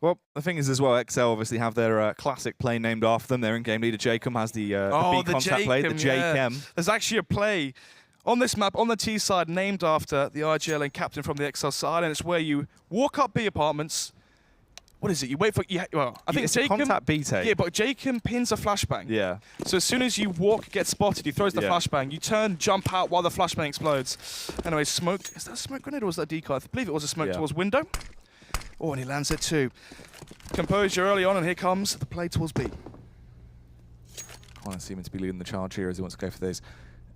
Well, the thing is as well, exceL obviously have their classic play named after them. Their in-game leader, Jacob, has the B contact play, the JChem. There's actually a play on this map, on the T side, named after the IGL and captain from the exceL side, and it's where you walk up B apartments. What is it? You wait for... well, I think it's a contact B take. Yeah, but Jacob pins a flashbang. Yeah. So as soon as you walk, get spotted, he throws the flashbang. You turn, jump out while the flashbang explodes. Anyway, smoke. Is that a smoke grenade or was that a decoy? I believe it was a smoke towards window. Oh, and he lands it too. Composure early on, and here comes the play towards B. Connor seeming to be leading the charge here as he wants to go for those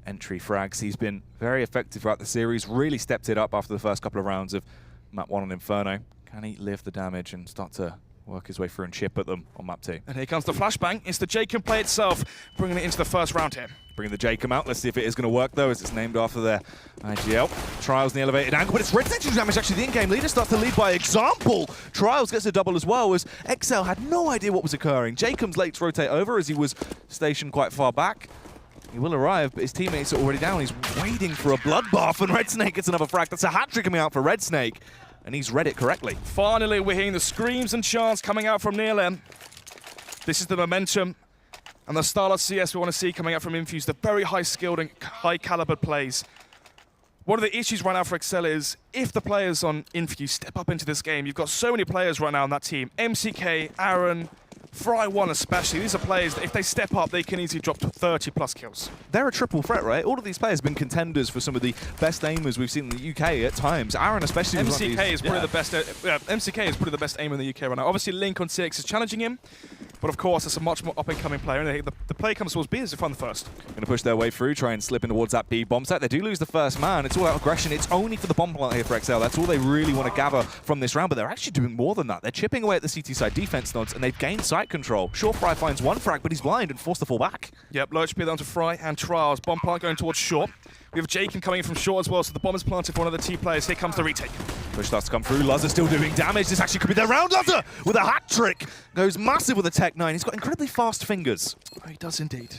entry frags. He's been very effective throughout the series, really stepped it up after the first couple of rounds of Map 1 on Inferno. Can he live the damage and start to work his way through and chip at them on Map 2? And here comes the flashbang. It's the Jacob play itself, bringing it into the first round here. Bringing the Jacob out. Let's see if it is going to work, though, as it's named after their IGL. Trials in the elevated angle, but it's Red Snake damage. Actually, the in-game leader starts to lead by example. Trials gets a double as well, as exceL had no idea what was occurring. Jacob's late to rotate over as he was stationed quite far back. He will arrive, but his teammates are already down. He's waiting for a bloodbath, and Red Snake gets another frag. That's a hat-trick coming out for Red Snake, and he's read it correctly. Finally, we're hearing the screams and chants coming out from nearLane. This is the momentum and the style of CS we want to see coming out from Infused, the very high-skilled and high-caliber plays. One of the issues right now for exceL is if the players on Infused step up into this game, you've got so many players right now on that team. MCK, Aaron, Fry1 especially. These are players that if they step up, they can easily drop to 30+ kills. They're a triple threat, right? All of these players have been contenders for some of the best aimers we've seen in the UK at times. Aaron especially. MCK is probably the best. MCK is probably the best aimer in the UK right now. Obviously, Link on CX is challenging him, but of course, it's a much more up-and-coming player. And the play comes towards B as they find the first. Going to push their way through, try and slip in towards that B bomb site. They do lose the first man. It's all out aggression. It's only for the bomb plant here for exceL. That's all they really want to gather from this round, but they're actually doing more than that. They're chipping away at the CT side defense nods, and they've gained site control. Sure, Fry finds one frag, but he's blind and forced to fall back. Yep, low HP down to Fry and Trials. Bomb plant going towards short. We have Jacob coming in from short as well, so the bomb is planted for one of the T players. Here comes the retake. Push starts to come through. Luzzer still doing damage. This actually could be their round. Luzzer with a hat trick. Goes massive with a Tech 9. He's got incredibly fast fingers. Oh, he does indeed.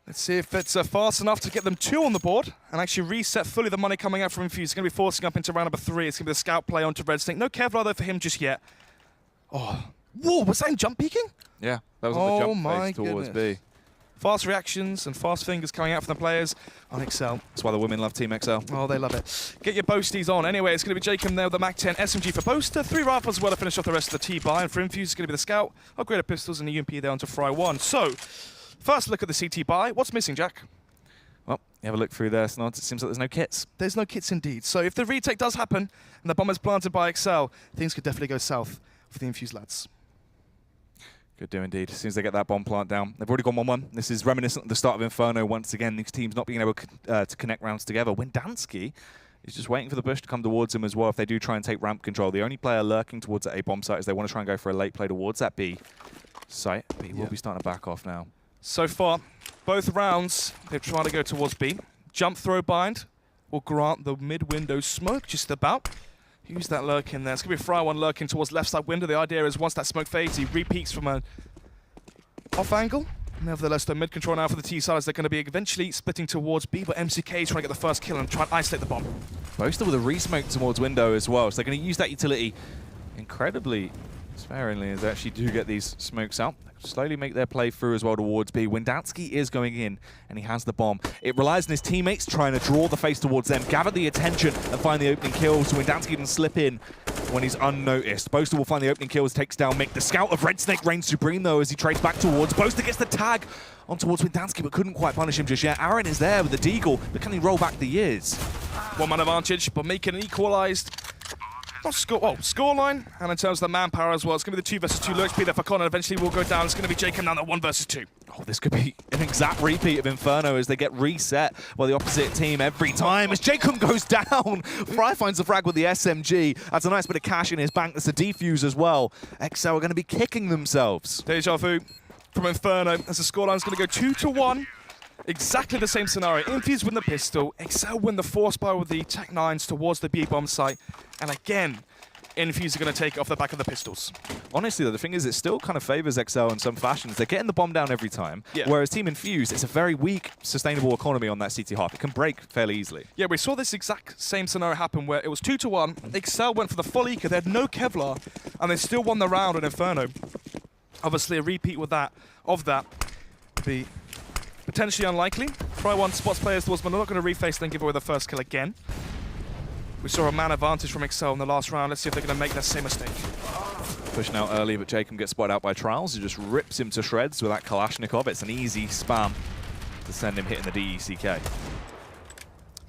Let's see if it's fast enough to get them 2 on the board and actually reset fully the money coming out from Infused. It's going to be forcing up into round number 3. It's going to be the scout play onto Red Snake. No Kevlar though for him just yet. Oh, whoa, was that him jump peeking? Yeah, that was on the jump phase towards B. Fast reactions and fast fingers coming out from the players on exceL. That's why the women love Team exceL. Oh, they love it. Get your boasties on. Anyway, it's going to be Jacob there with the Mac 10 SMG for Boaster. 3 rifles as well to finish off the rest of the T-buy. And for Infused, it's going to be the Scout, upgraded pistols, and the UMP there onto Fry1. So, first look at the CT buy. What's missing, Jack? Well, you have a look through there, Snods. It seems like there's no kits. There's no kits indeed. So if the retake does happen and the bomb is planted by exceL, things could definitely go south for the Infused lads. Could do indeed. As soon as they get that bomb plant down. They've already gone 1-1. This is reminiscent of the start of Inferno once again. These teams not being able to connect rounds together. Windansky is just waiting for the bush to come towards him as well if they do try and take ramp control. The only player lurking towards that A bomb site is they want to try and go for a late play towards that B site. But he will be starting to back off now. So far, both rounds, they've tried to go towards B. Jump throw bind will grant the mid-window smoke just about. Use that lurk in there. It's going to be Fry1 lurking towards left side window. The idea is once that smoke fades, he repeats from an off angle. Nevertheless, the mid control now for the T side is they're going to be eventually splitting towards B, but MCK is trying to get the first kill and try and isolate the bomb. Boaster with a re-smoke towards window as well, so they're going to use that utility incredibly sparingly as they actually do get these smokes out. Slowly make their play through as well towards B. Windansky is going in, and he has the bomb. It relies on his teammates trying to draw the face towards them, gather the attention, and find the opening kill, so Windansky can slip in when he's unnoticed. Boaster will find the opening kills, takes down Mick. The scout of Red Snake reigns supreme, though, as he trades back towards. Boaster gets the tag on towards Windansky, but couldn't quite punish him just yet. Aaron is there with the deagle, but can he roll back the years? 1-man advantage, but making an equalized scoreline, and in terms of the manpower as well, it's going to be the 2 versus 2 low HP there for Connor. Eventually will go down. It's going to be Jacob now at 1 versus 2. Oh, this could be an exact repeat of Inferno as they get reset by the opposite team every time. As Jacob goes down, Fry finds the frag with the SMG. That's a nice bit of cash in his bank. That's a defuse as well. exceL are going to be kicking themselves. Deja vu from Inferno as the scoreline's going to go 2-1. Exactly the same scenario. Infused win the pistol, exceL win the force bar with the Tech 9s towards the B bomb site. And again, Infused are going to take it off the back of the pistols. Honestly, though, the thing is, it still kind of favors exceL in some fashions. They're getting the bomb down every time, whereas Team Infused, it's a very weak, sustainable economy on that CT half. It can break fairly easily. Yeah, we saw this exact same scenario happen where it was 2-1. exceL went for the full eco. They had no Kevlar, and they still won the round on Inferno. Obviously, a repeat of that would be potentially unlikely. Try one spots players towards, but they're not going to reface then give away the first kill again. We saw a man advantage from exceL in the last round. Let's see if they're going to make that same mistake. Pushing out early, but Jacob gets spotted out by Trials. He just rips him to shreds with that Kalashnikov. It's an easy spam to send him hitting the DECK.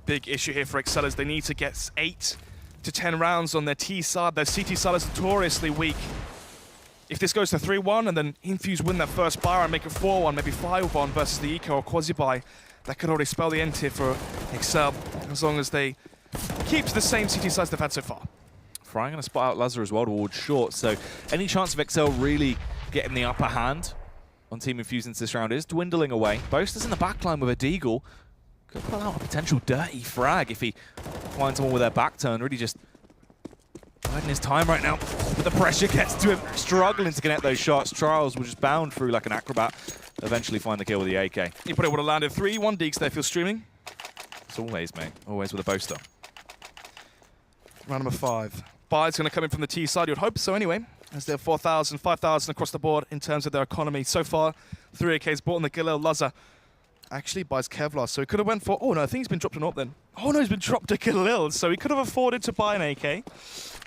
Big issue here for exceL is they need to get 8 to 10 rounds on their T side. Their CT side is notoriously weak. If this goes to 3-1 and then Infused win their first buy and make it 4-1, maybe 5-1 versus the Eco or Quasi-buy, that could already spell the end here for exceL, as long as they keep to the same CT size they've had so far. Frying going to spot out Lazar as well towards short, so any chance of exceL really getting the upper hand on Team Infused into this round is dwindling away. Boaster's in the backline with a Deagle. Could pull out a potential dirty frag if he finds someone with their back turn, really just biding his time right now. But the pressure gets to him, struggling to connect those shots. Trials will just bound through like an acrobat, eventually find the kill with the AK. He probably would have landed 3-1 Deeks there if you're streaming. It's always, mate. Always with a boaster. Round number 5. Buy's going to come in from the T side, you'd hope so anyway, as they're 4,000, 5,000 across the board in terms of their economy. So far, 3 AKs bought on the Galil Lazar. Actually buys Kevlar, so he could have went for... Oh no, I think he's been dropped an AWP then. Oh no, he's been dropped to Galil, so he could have afforded to buy an AK.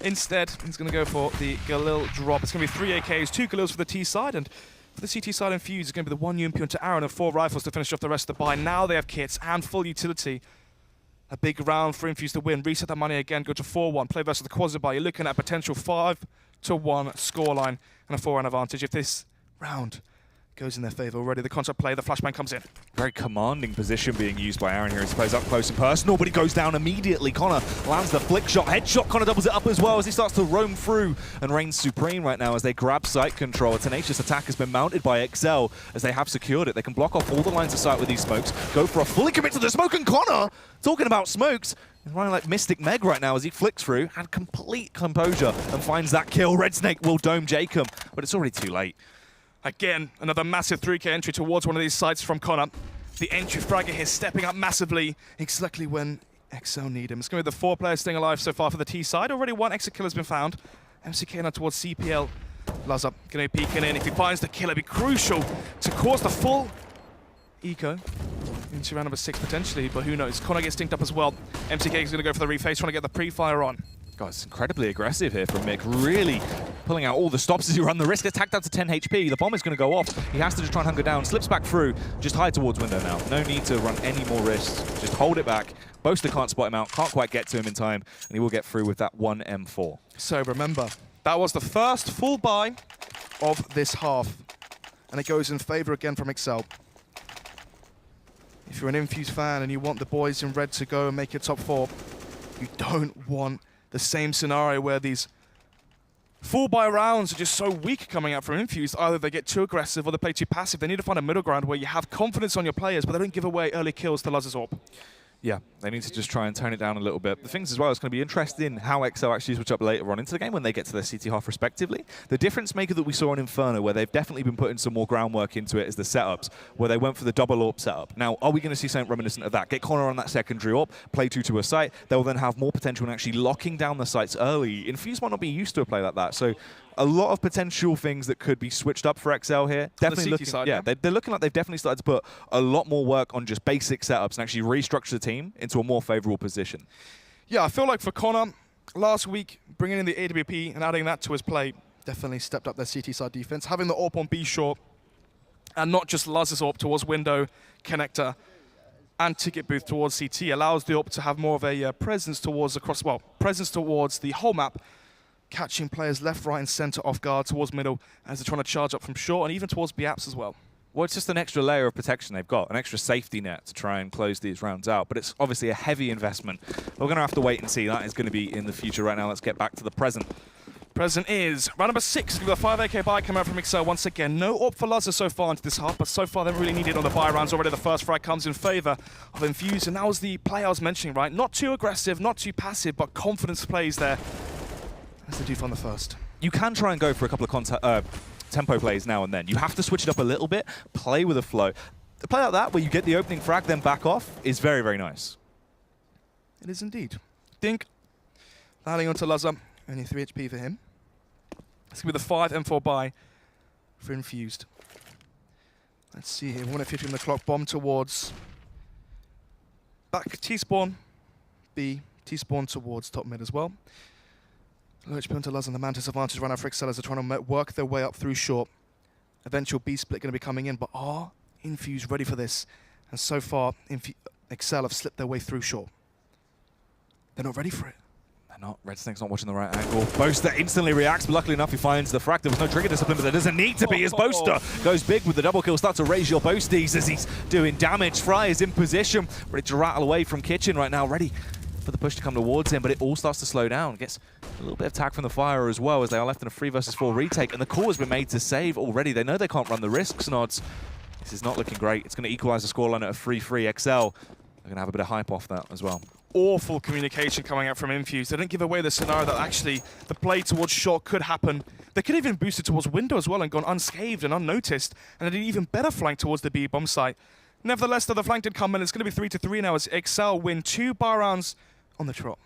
Instead, he's going to go for the Galil drop. It's going to be 3 AKs, 2 Galils for the T side, and for the CT side Infused, it's going to be the 1 UMP onto Aaron and 4 rifles to finish off the rest of the buy. Now they have kits and full utility. A big round for Infused to win. Reset that money again, go to 4-1. Play versus the Quasi-buy. You're looking at a potential 5-1 scoreline and a 4-round advantage. If this round goes in their favor already, the contract play, the flashbang comes in. Very commanding position being used by Aaron here. He plays up close and personal, but he goes down immediately. Connor lands the flick shot, headshot. Connor doubles it up as well as he starts to roam through and reigns supreme right now as they grab site control. A tenacious attack has been mounted by exceL as they have secured it. They can block off all the lines of sight with these smokes, go for a fully commit to the smoke, and Connor, talking about smokes, he's running like Mystic Meg right now as he flicks through, had complete composure and finds that kill. Red Snake will dome Jacob, but it's already too late. Again, another massive 3K entry towards one of these sites from Connor. The entry fragger here stepping up massively, exactly when exceL need him. It's going to be the 4 players staying alive so far for the T side. Already 1 exit kill has been found. MCK now towards CPL. Lazar going to be peeking in. If he finds the kill, it'd be crucial to cause the full eco into round number 6 potentially, but who knows. Connor gets stinked up as well. MCK is going to go for the reface, trying to get the pre-fire on. God, it's incredibly aggressive here from Mick, really pulling out all the stops as he run the risk. Gets tagged out to 10 HP, the bomb is going to go off. He has to just try and hunker down, slips back through, just hide towards window now. No need to run any more risks, just hold it back. Boaster can't spot him out, can't quite get to him in time, and he will get through with that 1 M4. So remember, that was the first full buy of this half, and it goes in favor again from exceL. If you're an Infused fan and you want the boys in red to go and make it top 4, you don't want the same scenario where these full buy rounds are just so weak coming out from Infused. Either they get too aggressive or they play too passive. They need to find a middle ground where you have confidence on your players, but they don't give away early kills to Lazar's AWP. Yeah, they need to just try and tone it down a little bit. The things as well, it's going to be interesting how exceL actually switch up later on into the game when they get to their CT half respectively. The difference maker that we saw on Inferno, where they've definitely been putting some more groundwork into it, is the setups, where they went for the double AWP setup. Now, are we going to see something reminiscent of that? Get Connor on that secondary AWP, play 2 to a site. They'll then have more potential in actually locking down the sites early. Infused might not be used to a play like that, so a lot of potential things that could be switched up for exceL here. Definitely looking, side, yeah, they're looking like they've definitely started to put a lot more work on just basic setups and actually restructure the team into a more favorable position. Yeah, I feel like for Connor, last week, bringing in the AWP and adding that to his play, definitely stepped up their CT side defense. Having the AWP on B short, and not just Lazar's AWP towards window, connector, and ticket booth towards CT, allows the AWP to have more of a presence towards the whole map, catching players left, right, and center off guard towards middle as they're trying to charge up from short and even towards B-apps as well. Well, it's just an extra layer of protection they've got, an extra safety net to try and close these rounds out. But it's obviously a heavy investment. We're going to have to wait and see. That is going to be in the future. Right now, let's get back to the present. Present is round number 6. With a 5 AK buy coming out from exceL once again. No AWP for Lazar so far into this half, but so far they haven't really needed on the buy rounds already. The first frag comes in favor of Infused, and that was the play I was mentioning, right? Not too aggressive, not too passive, but confidence plays there. as they do from the first. You can try and go for a couple of tempo plays now and then. You have to switch it up a little bit, play with a flow. A play like that, where you get the opening frag, then back off, is very, very nice. It is indeed. Dink. Landing onto Lazar. Only 3 HP for him. It's going to be the 5 M4 buy for Infused. Let's see here. 1 at 50 on the clock. Bomb towards back T-spawn. B. T-spawn towards top mid as well. Low HP onto Lazar. The Mantis advantage run out for exceL as they're trying to work their way up through short. Eventual B split going to be coming in, but are Infused ready for this? And so far, exceL have slipped their way through short. They're not ready for it. They're not. Red Snake's not watching the right angle. Boaster instantly reacts, but luckily enough he finds the frag. There was no trigger discipline, but there doesn't need to be as Boaster goes big with the double kill. Starts to raise your boasties as he's doing damage. Fry is in position, ready to rattle away from Kitchen right now, ready for the push to come towards him, but it all starts to slow down. Gets a little bit of tag from the fire as well, as they are left in a 3 versus 4 retake, and the call has been made to save already. They know they can't run the risks, Nods. This is not looking great. It's going to equalize the scoreline at a 3-3. exceL, they're going to have a bit of hype off that as well. Awful communication coming out from Infused. They didn't give away the scenario that actually the play towards short could happen. They could even boost it towards window as well and gone unscathed and unnoticed, and they did even better flank towards the B bomb site. Nevertheless, though, the flank did come in. It's going to be 3-3 now as exceL win 2 bar rounds on the trot.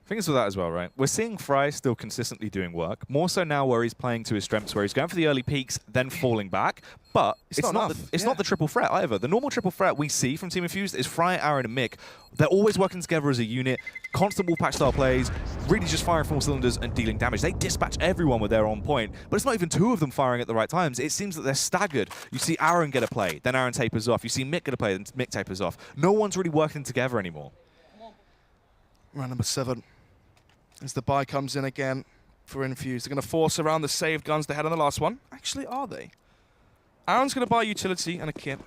Things with that as well, right? We're seeing Fry still consistently doing work, more so now where he's playing to his strengths, where he's going for the early peaks, then falling back. But it's not the triple threat either. The normal triple threat we see from Team Infused is Fry, Aaron, and Mick. They're always working together as a unit, constant Wolfpack style plays, really just firing from all cylinders and dealing damage. They dispatch everyone with their on point, but it's not even 2 of them firing at the right times. It seems that they're staggered. You see Aaron get a play, then Aaron tapers off. You see Mick get a play, then Mick tapers off. No one's really working together anymore. Round number 7. As the buy comes in again for Infused. They're going to force around the saved guns they had on the last one. Actually, are they? Aaron's going to buy utility and a kit.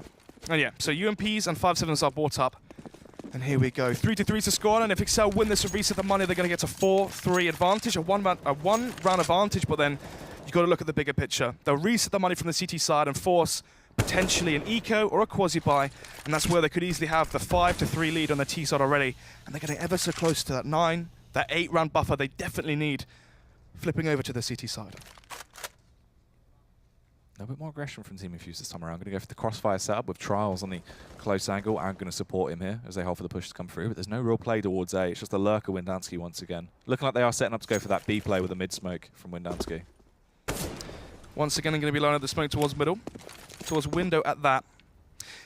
Oh yeah, so UMPs and 5.7s are bought up. And here we go. 3-3 to score, and if exceL win this and reset the money, they're going to get a 4-3 advantage, a one round advantage, but then you've got to look at the bigger picture. They'll reset the money from the CT side and force potentially an eco or a quasi-buy, and that's where they could easily have the 5-3 lead on the T side already. And they're getting ever so close to that 9, that 8 round buffer they definitely need, flipping over to the CT side. A bit more aggression from Team Infused this time around. Going to go for the crossfire setup with Trials on the close angle. I'm going to support him here as they hold for the push to come through, but there's no real play towards A. It's just a lurker Windansky once again. Looking like they are setting up to go for that B play with a mid-smoke from Windansky. Once again, I'm going to be lining up the smoke towards middle, towards window at that.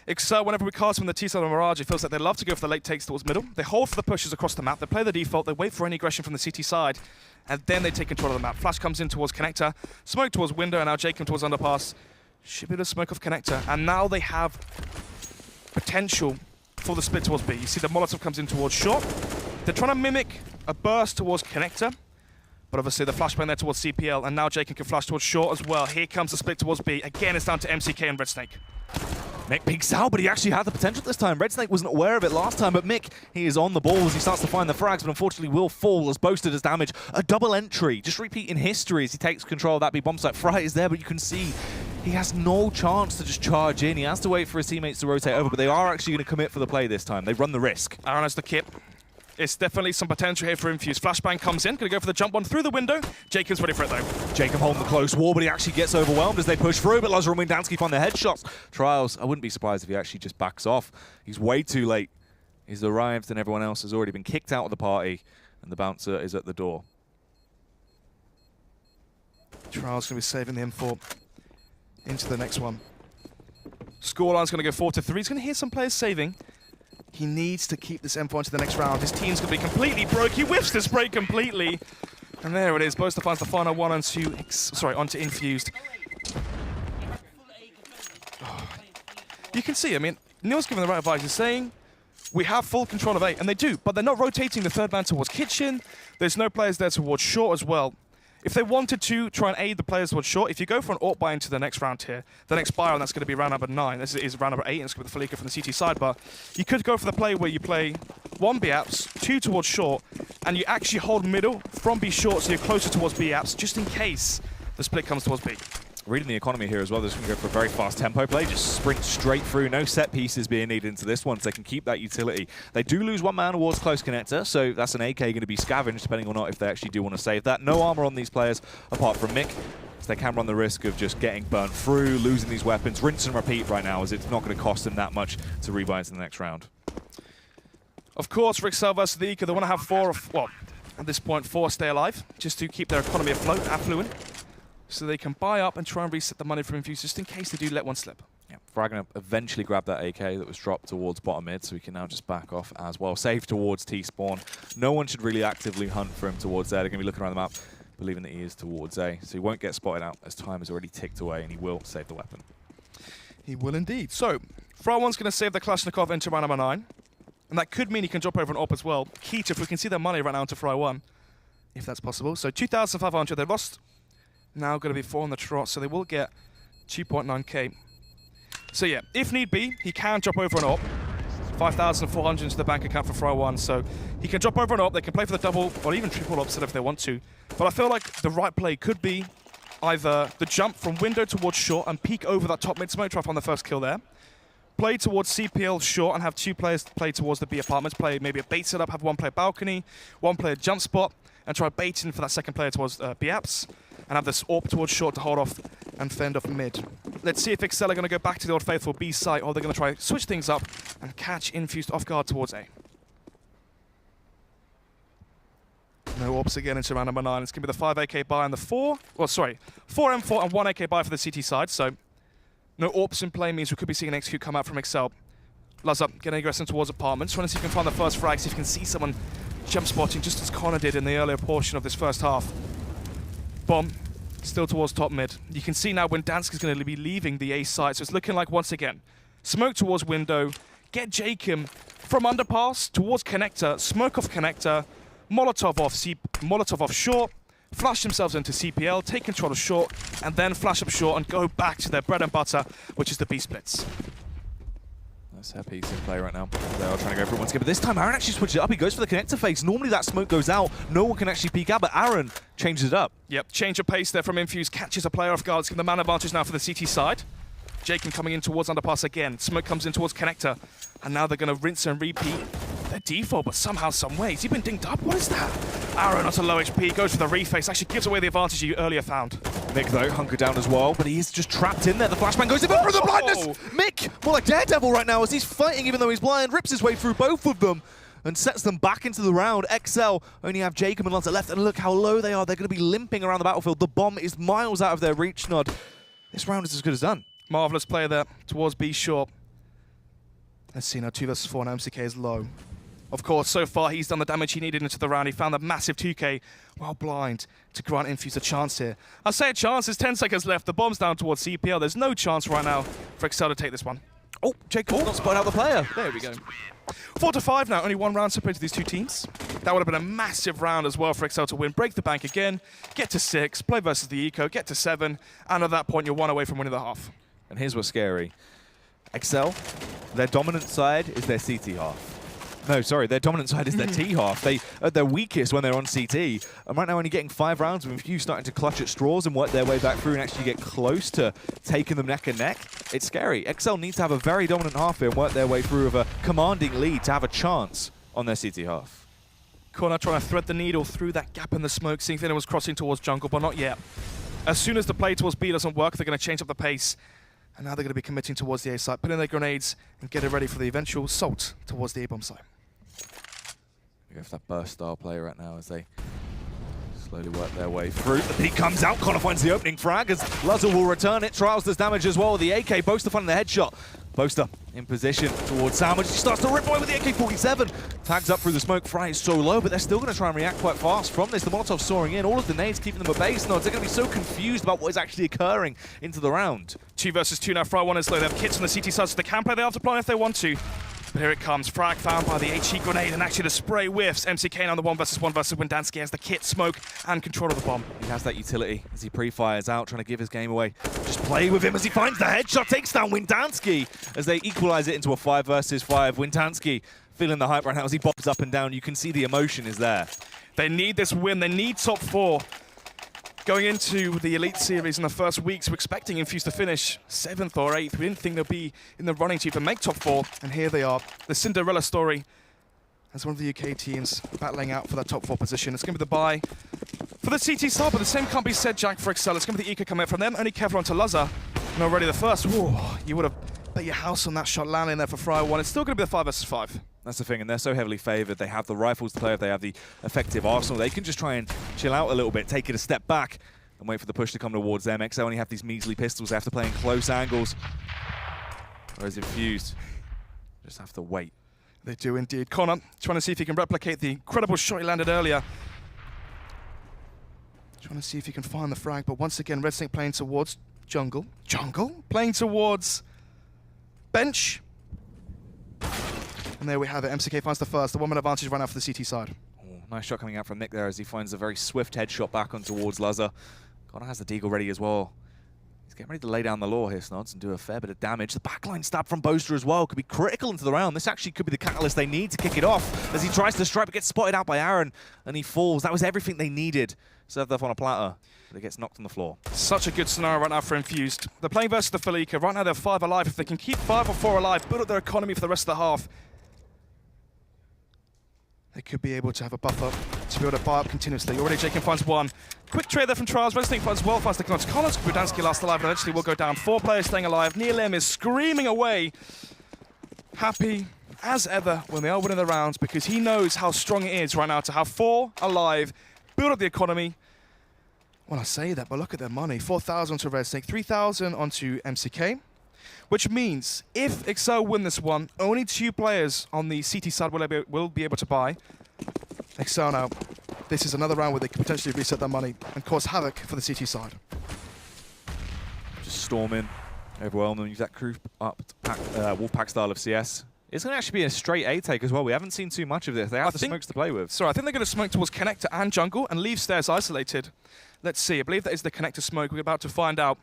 exceL, whenever we cast from the T side of Mirage, it feels like they love to go for the late takes towards middle. They hold for the pushes across the map. They play the default. They wait for any aggression from the CT side, and then they take control of the map. Flash comes in towards connector, smoke towards window, and now Jacob towards underpass. Should be the smoke off connector, and now they have potential for the split towards B. You see the Molotov comes in towards short. They're trying to mimic a burst towards connector, but obviously the flashbang there towards CPL, and now Jacob can flash towards short as well. Here comes the split towards B. Again, it's down to MCK and Red Snake. Mick peeks out, but he actually had the potential this time. Red Snake wasn't aware of it last time, but Mick, he is on the ball as he starts to find the frags, but unfortunately will fall as Boaster does damage. A double entry, just repeating history as he takes control of that B bomb site. Fry is there, but you can see he has no chance to just charge in. He has to wait for his teammates to rotate over, but they are actually going to commit for the play this time. They run the risk. Aaron has the kit. It's definitely some potential here for Infused. Flashbang comes in, going to go for the jump one through the window. Jacob's ready for it though. Jacob holding the close wall, but he actually gets overwhelmed as they push through, but Lazar and Windansky find their headshots. Trials, I wouldn't be surprised if he actually just backs off. He's way too late. He's arrived and everyone else has already been kicked out of the party, and the bouncer is at the door. Trials going to be saving the M4 into the next one. Scoreline's going to go 4-3. He's going to hear some players saving. He needs to keep this M4 into the next round. His team's going to be completely broke. He whiffs the spray completely. And there it is. Boaster finds the final one onto Infused. Oh. You can see, I mean, Neil's giving the right advice. He's saying, we have full control of A, and they do, but they're not rotating the third man towards kitchen. There's no players there towards short as well. If they wanted to try and aid the players towards short, if you go for an AWP buy into the next round here, the next buy round, that's going to be round number 9. This is round number 8, and it's going to be the Felica from the CT side, but you could go for the play where you play 1 B apps, 2 towards short, and you actually hold middle from B short so you're closer towards B apps, just in case the split comes towards B. reading the economy here as well. They're just going to go for a very fast tempo play, just sprint straight through, no set pieces being needed into this one, so they can keep that utility. They do lose one man towards close connector, so that's an AK going to be scavenged, depending or not if they actually do want to save that. No armor on these players, apart from Mick, so they can run the risk of just getting burnt through, losing these weapons, rinse and repeat right now, as it's not going to cost them that much to rebuy into the next round. Of course, for exceL versus the Eco, they want to have at this point, 4 stay alive, just to keep their economy afloat, affluent, so they can buy up and try and reset the money from Infused, just in case they do let one slip. Yeah, Frag going to eventually grab that AK that was dropped towards bottom mid, so he can now just back off as well. Save towards T-spawn. No one should really actively hunt for him towards there. They're going to be looking around the map, believing that he is towards A, so he won't get spotted out as time has already ticked away, and he will save the weapon. He will indeed. So, Fry1's going to save the Kalashnikov into round number 9, and that could mean he can drop over an AWP as well. Key to if we can see their money right now into Fry1, if that's possible. So 2,500, they lost. Now going to be 4 on the trot, so they will get 2.9k. So yeah, if need be, he can drop over an AWP. 5,400 into the bank account for Fry1, so he can drop over an AWP, they can play for the double or even triple AWP if they want to. But I feel like the right play could be either the jump from window towards short and peek over that top mid smoke, try to find the first kill there. Play towards CPL short and have 2 players play towards the B apartments, play maybe a bait setup, have 1 player balcony, 1 player jump spot, and try baiting for that second player towards B apps, and have this AWP towards short to hold off and fend off mid. Let's see if exceL are going to go back to the old faithful B site, or they're going to try switch things up and catch Infused off guard towards A. No AWPs again into round number 9. It's going to be the 5 AK buy and the 4 M4 and 1 AK buy for the CT side, so no AWPs in play means we could be seeing an execute come out from exceL. Lazza getting aggressive towards apartments, trying to see if he can find the first frag, see if he can see someone jump spotting just as Connor did in the earlier portion of this first half. Bomb still towards top mid. You can see now when Danski's going to be leaving the A side, so it's looking like once again, smoke towards window, get Jacob from underpass towards connector, smoke off connector, Molotov off short, flash themselves into CPL, take control of short, and then flash up short and go back to their bread and butter, which is the B splits. That's their piece in play right now. They are trying to go for it once again, but this time Aaron actually switches it up. He goes for the connector face. Normally that smoke goes out, no one can actually peek out, but Aaron changes it up. Yep, change of pace there from Infused, catches a player off guard. It's given the man advantage now for the CT side. Jacob coming in towards underpass again. Smoke comes in towards connector, and now they're going to rinse and repeat their default, but somehow, some way. Has he been dinged up? What is that? Aaron onto low HP, goes for the reface, actually gives away the advantage you earlier found. Mick, though, hunkered down as well, but he is just trapped in there. The flashbang goes in through the blindness! Mick, more like Daredevil right now as he's fighting even though he's blind, rips his way through both of them and sets them back into the round. exceL only have Jacob and Lanza left, and look how low they are. They're going to be limping around the battlefield. The bomb is miles out of their reach, Nod. This round is as good as done. Marvelous play there towards B short. Let's see now, 2 versus 4, and MCK is low. Of course, so far he's done the damage he needed into the round. He found the massive 2K while blind to grant Infused a chance here. I say a chance, there's 10 seconds left. The bomb's down towards CPL. There's no chance right now for exceL to take this one. Oh, Jacob not spotted out the player. There we go. 4-5 now, only 1 round separated these 2 teams. That would have been a massive round as well for exceL to win. Break the bank again, get to 6, play versus the Eco, get to 7, and at that point you're 1 away from winning the half. And here's what's scary. exceL, their dominant side is their CT half. No, sorry, their dominant side is their T half. They at their weakest when they're on CT. And right now only getting 5 rounds with Infused starting to clutch at straws and work their way back through and actually get close to taking them neck and neck. It's scary. exceL needs to have a very dominant half here and work their way through with a commanding lead to have a chance on their CT half. Corner trying to thread the needle through that gap in the smoke, seeing if anyone's crossing towards jungle, but not yet. As soon as the play towards B doesn't work, they're going to change up the pace. And now they're going to be committing towards the A site, put in their grenades and get it ready for the eventual assault towards the A-bomb site. We go for that burst style play right now as they slowly work their way through. The peak comes out, Connor finds the opening frag as Lazza will return it. Trials does damage as well. The AK, Boaster finding the headshot. Boaster in position towards Sandwich. He starts to rip away with the AK-47. Tags up through the smoke. Fry is so low, but they're still going to try and react quite fast from this. The Molotov soaring in. All of the nades keeping them at base nodes. They're going to be so confused about what is actually occurring into the round. 2 versus 2 now. Fry1 is low. They have kits on the CT side, so they can play the afterplan if they want to. But here it comes. Frag found by the HE grenade, and actually the spray whiffs. MCK on the 1 versus 1 versus Windansky has the kit, smoke, and control of the bomb. He has that utility as he pre-fires out, trying to give his game away. Just play with him as he finds the headshot, takes down Windansky as they equalize it into a 5 versus 5. Windansky feeling the hype right now as he bobs up and down. You can see the emotion is there. They need this win. They need top 4. Going into the Elite Series in the first weeks, we're expecting Infused to finish 7th or 8th. We didn't think they'll be in the running to even make top 4, and here they are. The Cinderella story as one of the UK teams battling out for that top 4 position. It's going to be the bye for the CT side, but the same can't be said, Jack, for exceL. It's going to be the Eco coming out from them, only Kevlar onto Luzza, and already the first. Whoa, you would have bet your house on that shot landing there for Fry1. It's still going to be the 5 versus 5. That's the thing, and they're so heavily favoured. They have the rifles to play with, they have the effective arsenal. They can just try and chill out a little bit, take it a step back, and wait for the push to come towards them. exceL only have these measly pistols. They have to play in close angles. Whereas Infused just have to wait. They do indeed. Connor trying to see if he can replicate the incredible shot he landed earlier. Trying to see if he can find the frag, but once again, Red Snake playing towards jungle. Jungle? Playing towards bench. And there we have it. MCK finds the first. The 1-man advantage right now for the CT side. Oh, nice shot coming out from Nick there as he finds a very swift headshot back on towards Luzza. Connor has the deagle ready as well. He's getting ready to lay down the law here, Snods, and do a fair bit of damage. The backline stab from Boaster as well could be critical into the round. This actually could be the catalyst they need to kick it off as he tries to strike but gets spotted out by Aaron and he falls. That was everything they needed. Served off on a platter, but it gets knocked on the floor. Such a good scenario right now for Infused. They're playing versus the Felica. Right now they're 5 alive. If they can keep 5 or 4 alive, build up their economy for the rest of the half, they could be able to have a buffer to be able to buy up continuously. Already Jacob finds 1. Quick trade there from Trials. Red Snake finds well, finds the Knots. Connors, Budansky last alive, and eventually will go down. 4 players staying alive. neaLM is screaming away. Happy as ever when they are winning the rounds because he knows how strong it is right now to have 4 alive, build up the economy. Well, I say that, but look at their money. 4,000 onto Red Snake, 3,000 onto MCK. Which means if exceL win this one, only 2 players on the CT side will be able to buy. exceL now, this is another round where they could potentially reset their money and cause havoc for the CT side. Just storm in, overwhelm them, use that crew up Wolfpack style of CS. It's going to actually be a straight A take as well. We haven't seen too much of this. They have the smokes to play with. Sorry, I think they're going to smoke towards connector and jungle and leave stairs isolated. Let's see. I believe that is the connector smoke. We're about to find out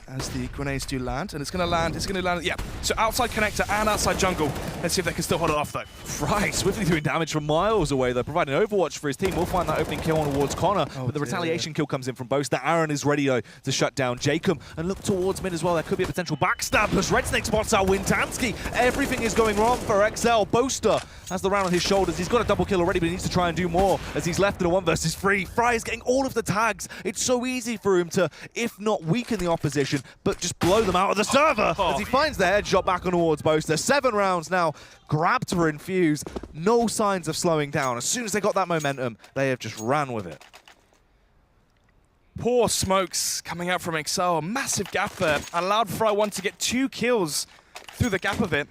as the grenades do land, and it's going to land, yeah. So outside connector and outside jungle. Let's see if they can still hold it off, though. Right, swiftly doing damage from miles away, though, providing overwatch for his team. We'll find that opening kill on towards Connor, but the retaliation kill comes in from Boaster. Aaron is ready, though, to shut down Jacob, and look towards mid as well. There could be a potential backstab, plus Red Snake spots out Wintansky. Everything is going wrong for exceL. Boaster has the round on his shoulders. He's got a double kill already, but he needs to try and do more as he's left in a 1 versus 3. Fry is getting all of the tags. It's so easy for him to, if not weaken the opposition, but just blow them out of the server as he finds the headshot back on towards Boaster. 7 rounds now grabbed for Infused. No signs of slowing down. As soon as they got that momentum, they have just ran with it. Poor smokes coming out from exceL. Massive gap there. Allowed Fry1 to get 2 kills through the gap of it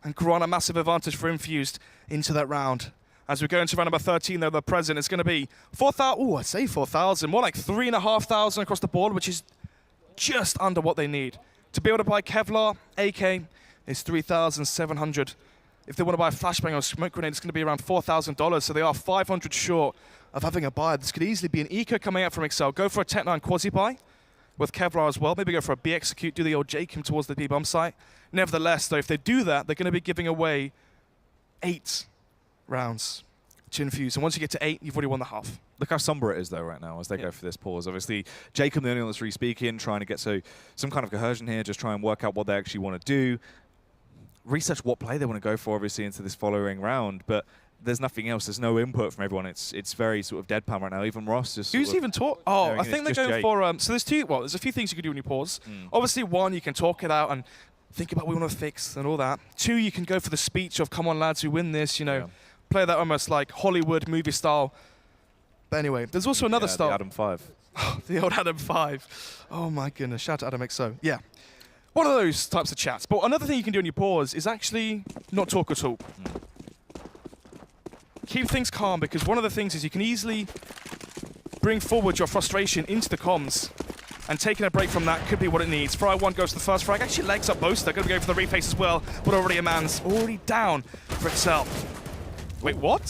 and grow on a massive advantage for Infused into that round. As we go into round number 13, though, the present, it's going to be 4,000. Oh, I'd say 4,000. More like 3,500 across the board, which is just under what they need. To be able to buy Kevlar, AK is 3,700. If they want to buy a flashbang or a smoke grenade, it's going to be around $4,000. So they are 500 short of having a buy. This could easily be an eco coming out from exceL. Go for a Tech9 quasi buy with Kevlar as well. Maybe go for a B execute, do the old Jacob towards the B bomb site. Nevertheless, though, if they do that, they're going to be giving away 8 rounds to Infuse. And once you get to 8, you've already won the half. Look how somber it is, though, right now as they go for this pause. Obviously, Jacob, the only one that's really speaking, trying to get some kind of cohesion here, just try and work out what they actually want to do. Research what play they want to go for, obviously, into this following round, but there's nothing else. There's no input from everyone. It's very sort of deadpan right now. Even Ross just... Who's even talk? Oh, I think they're going for... so there's a few things you can do when you pause. Obviously, 1, you can talk it out and think about what we want to fix and all that. 2, you can go for the speech of, come on, lads, we win this, you know. Play that almost like Hollywood movie style. But anyway, there's also another style. The Adam 5. The old Adam 5. Oh my goodness, shout out Adam exceL. Yeah. One of those types of chats. But another thing you can do when you pause is actually not talk at all. Keep things calm, because one of the things is you can easily bring forward your frustration into the comms, and taking a break from that could be what it needs. Fry1 goes to the first frag. Actually legs up Boaster. Going to go for the reface as well, but already a man's already down for exceL. Wait, what?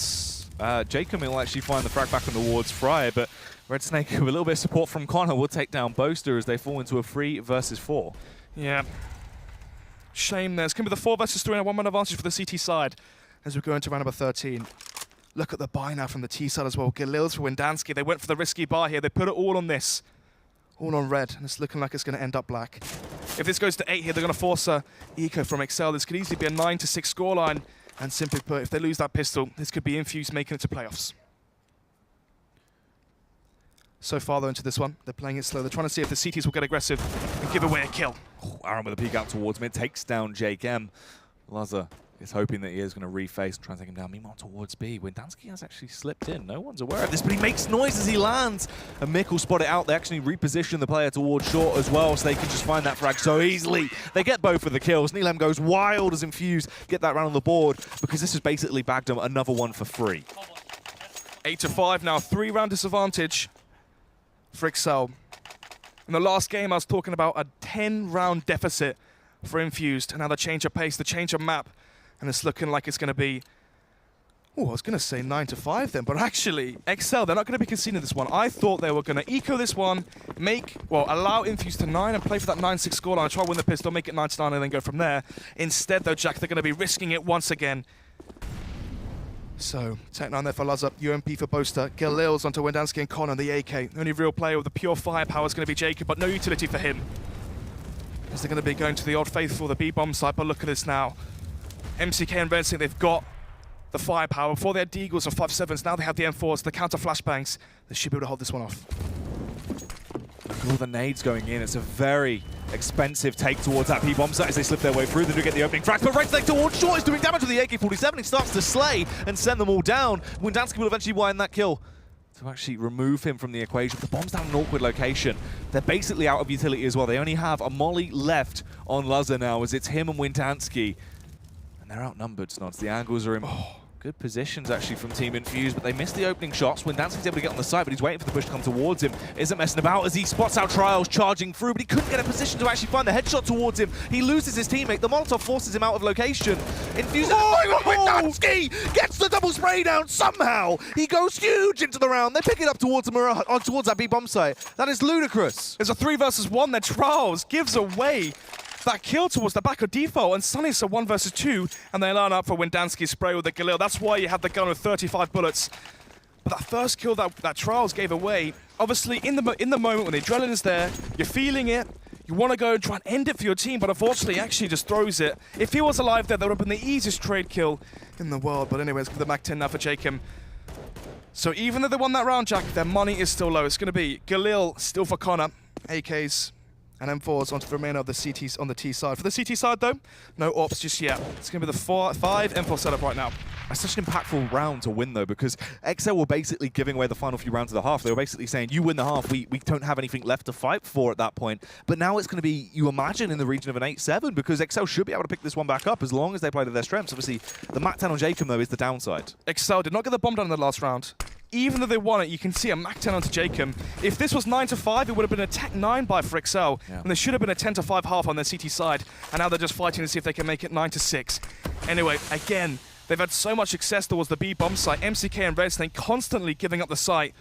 Jacob will actually find the frag back on the wards Fry, but Red Snake, with a little bit of support from Connor, will take down Boaster as they fall into a 3 versus 4. Yeah. Shame there. It's going to be the 4 versus 3 and a 1-man advantage for the CT side as we go into round number 13. Look at the buy now from the T side as well. gfel's for Windansky. They went for the risky buy here. They put it all on this. All on red, and it's looking like it's going to end up black. If this goes to 8 here, they're going to force a eco from exceL. This could easily be a 9-6 scoreline. And simply put, if they lose that pistol, this could be Infused making it to playoffs. So far, though, into this one, they're playing it slow. They're trying to see if the CTs will get aggressive and give away a kill. Oh, Aaron with a peek out towards mid, takes down Jake M. Lazar is hoping that he is going to reface and try and take him down. Meanwhile, towards B, Windansky has actually slipped in. No one's aware of this, but he makes noise as he lands. And Mick will spot it out. They actually reposition the player towards short as well, so they can just find that frag so easily. They get both of the kills. neaLaM goes wild as Infused get that round on the board, because this has basically bagged him another one for free. 8-5 now, 3-round disadvantage for exceL. In the last game, I was talking about a 10-round deficit for Infused, and now the change of pace, the change of map, and it's looking like it's going to be, oh, I was going to say 9-5 then, but actually, exceL, they're not going to be conceding this one. I thought they were going to eco this one, allow Infused to 9 and play for that 9-6 scoreline, try to win the pistol, make it 9-9, and then go from there. Instead, though, Jack, they're going to be risking it once again. So, Tech9 there for Lazar, UMP for Boaster, gfel's onto Windansky and Connor, the AK. The only real player with the pure firepower is going to be Jacob, but no utility for him. As they're going to be going to the Old Faithful, the B-bomb side, but look at this now. MCK and Red think they've got the firepower. Before they had Deagles and 5.7s, now they have the M4s, the counter flashbangs. They should be able to hold this one off. Look at all the nades going in. It's a very expensive take towards that P-bomb site as they slip their way through. They do get the opening frag, but right leg towards short is doing damage with the AK-47. He starts to slay and send them all down. Windansky will eventually wind that kill to actually remove him from the equation. The bomb's down in an awkward location. They're basically out of utility as well. They only have a molly left on Lazar now, as it's him and Windansky. And they're outnumbered, Snods. The angles are in good positions, actually, from Team Infused, but they missed the opening shots. Windansky's able to get on the side, but he's waiting for the push to come towards him. Isn't messing about as he spots out Trials charging through, but he couldn't get a position to actually find the headshot towards him. He loses his teammate. The Molotov forces him out of location. Infused. Windansky gets the double spray down somehow. He goes huge into the round. They pick it up towards the Mirage, towards that B-bomb site. That is ludicrous. There's a 3 versus 1 there. Trials gives away that kill towards the back of default, and Sunny's a 1 versus 2, and they line up for Windansky's spray with the gfel. That's why you have the gun with 35 bullets. But that first kill that Trials gave away, obviously in the moment when the adrenaline's there, you're feeling it, you want to go and try and end it for your team, but unfortunately he actually just throws it. If he was alive there, that would have been the easiest trade kill in the world. But anyways, give the Mac-10 now for Jacob. So even though they won that round, Jack, their money is still low. It's going to be gfel still for Connor, AKs, and M4s onto the remainder of the CTs on the T side. For the CT side, though, no ops just yet. It's going to be the 5 M4 setup right now. That's such an impactful round to win, though, because exceL were basically giving away the final few rounds of the half. They were basically saying, you win the half, we don't have anything left to fight for at that point. But now it's going to be, you imagine, in the region of an 8-7, because exceL should be able to pick this one back up as long as they play to their strengths. Obviously, the Mac-10 on Jacob, though, is the downside. exceL did not get the bomb down in the last round. Even though they won it, you can see a Mac-10 onto Jacob. If this was 9-5, it would have been a Tech-9 buy for exceL, and there should have been a 10-5 half on their CT side, and now they're just fighting to see if they can make it 9-6. Anyway, again, they've had so much success towards the B-bomb site. MCK and Red Snake constantly giving up the site.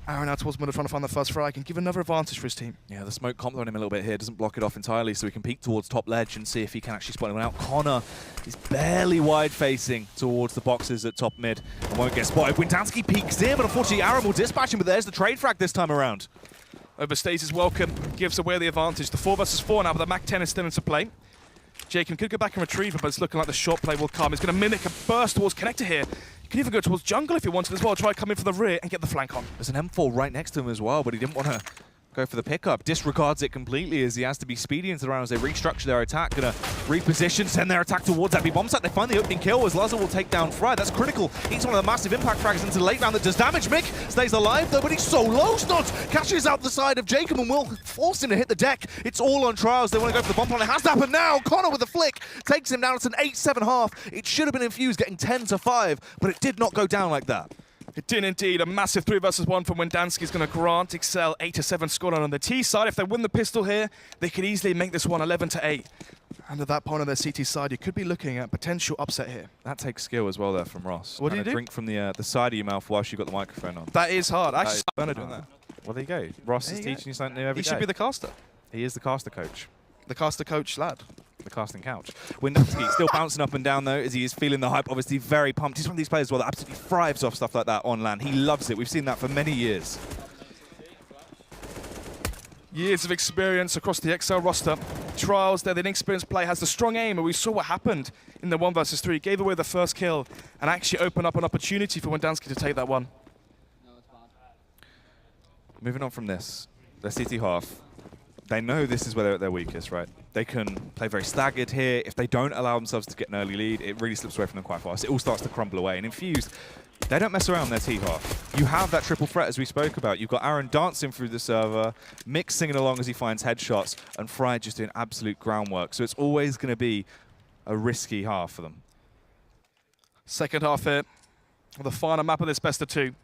Aaron out towards middle, trying to find the first frag and give another advantage for his team. Yeah, the smoke comp on him a little bit here, doesn't block it off entirely, so he can peek towards top ledge and see if he can actually spot anyone out. Connor is barely wide facing towards the boxes at top mid and won't get spotted. Windansky peeks in, but unfortunately Aaron will dispatch him, but there's the trade frag this time around. Overstays his welcome, gives away the advantage. The 4 versus 4 now, but the Mac-10 is still into play. Jacob could go back and retrieve it, but it's looking like the short play will come. He's going to mimic a burst towards connector here. He could even go towards jungle if he wanted as well. Try coming from the rear and get the flank on. There's an M4 right next to him as well, but he didn't want to go for the pickup. Disregards it completely as he has to be speedy into the round as they restructure their attack. Gonna reposition, send their attack towards that B-bomb site. They find the opening kill as Lazar will take down Fry. That's critical. He's one of the massive impact frags into the late round that does damage. Mick stays alive though, but he's so low. Snods catches out the side of Jacob and will force him to hit the deck. It's all on Trials. They want to go for the bomb plan. It has to happen now. Connor with a flick takes him down. It's an 8-7 half. It should have been Infused getting 10-5, but it did not go down like that. It did indeed. A massive 3 versus 1 from Windansky is going to grant exceL 8-7 scoreline on the T side. If they win the pistol here, they could easily make this one 11-8. And at that point on their CT side, you could be looking at potential upset here. That takes skill as well there from Ross. What do you do? Drink from the side of your mouth whilst you've got the microphone on. That is hard. Actually, Bernard doing that. Well, there you go. Ross is teaching you something new every day. He should be the caster. He is the caster coach. The caster coach lad. the casting couch. Windansky still bouncing up and down though, as he is feeling the hype. Obviously very pumped. He's one of these players as well that absolutely thrives off stuff like that on LAN. He loves it. We've seen that for many years. Years of experience across the exceL roster. Trials, they're the inexperienced player, has the strong aim, and we saw what happened in the 1 versus 3. Gave away the first kill and actually opened up an opportunity for Windansky to take that one. Moving on from this, their CT half. They know this is where they're at their weakest, right? They can play very staggered here. If they don't allow themselves to get an early lead, it really slips away from them quite fast. It all starts to crumble away. And Infused, they don't mess around their T half. You have that triple threat as we spoke about. You've got Aaron dancing through the server, Mick singing along as he finds headshots, and Fry just doing absolute groundwork. So it's always going to be a risky half for them. Second half here, the final map of this best of 2.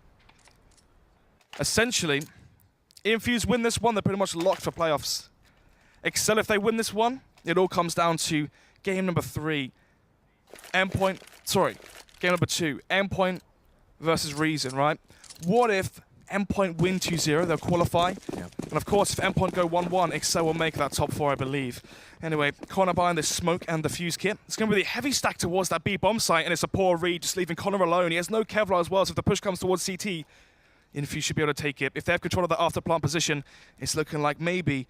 Essentially, Infused win this one, they're pretty much locked for playoffs. exceL, if they win this one, it all comes down to game number 3. Game number 2. Endpoint versus Reason, right? What if Endpoint win 2-0, they'll qualify. Yeah. And of course, if Endpoint go 1-1, exceL will make that top 4, I believe. Anyway, Connor buying this smoke and the fuse kit. It's going to be a heavy stack towards that B bomb site, and it's a poor read, just leaving Connor alone. He has no Kevlar as well, so if the push comes towards CT, Infused should be able to take it. If they have control of the after plant position, it's looking like maybe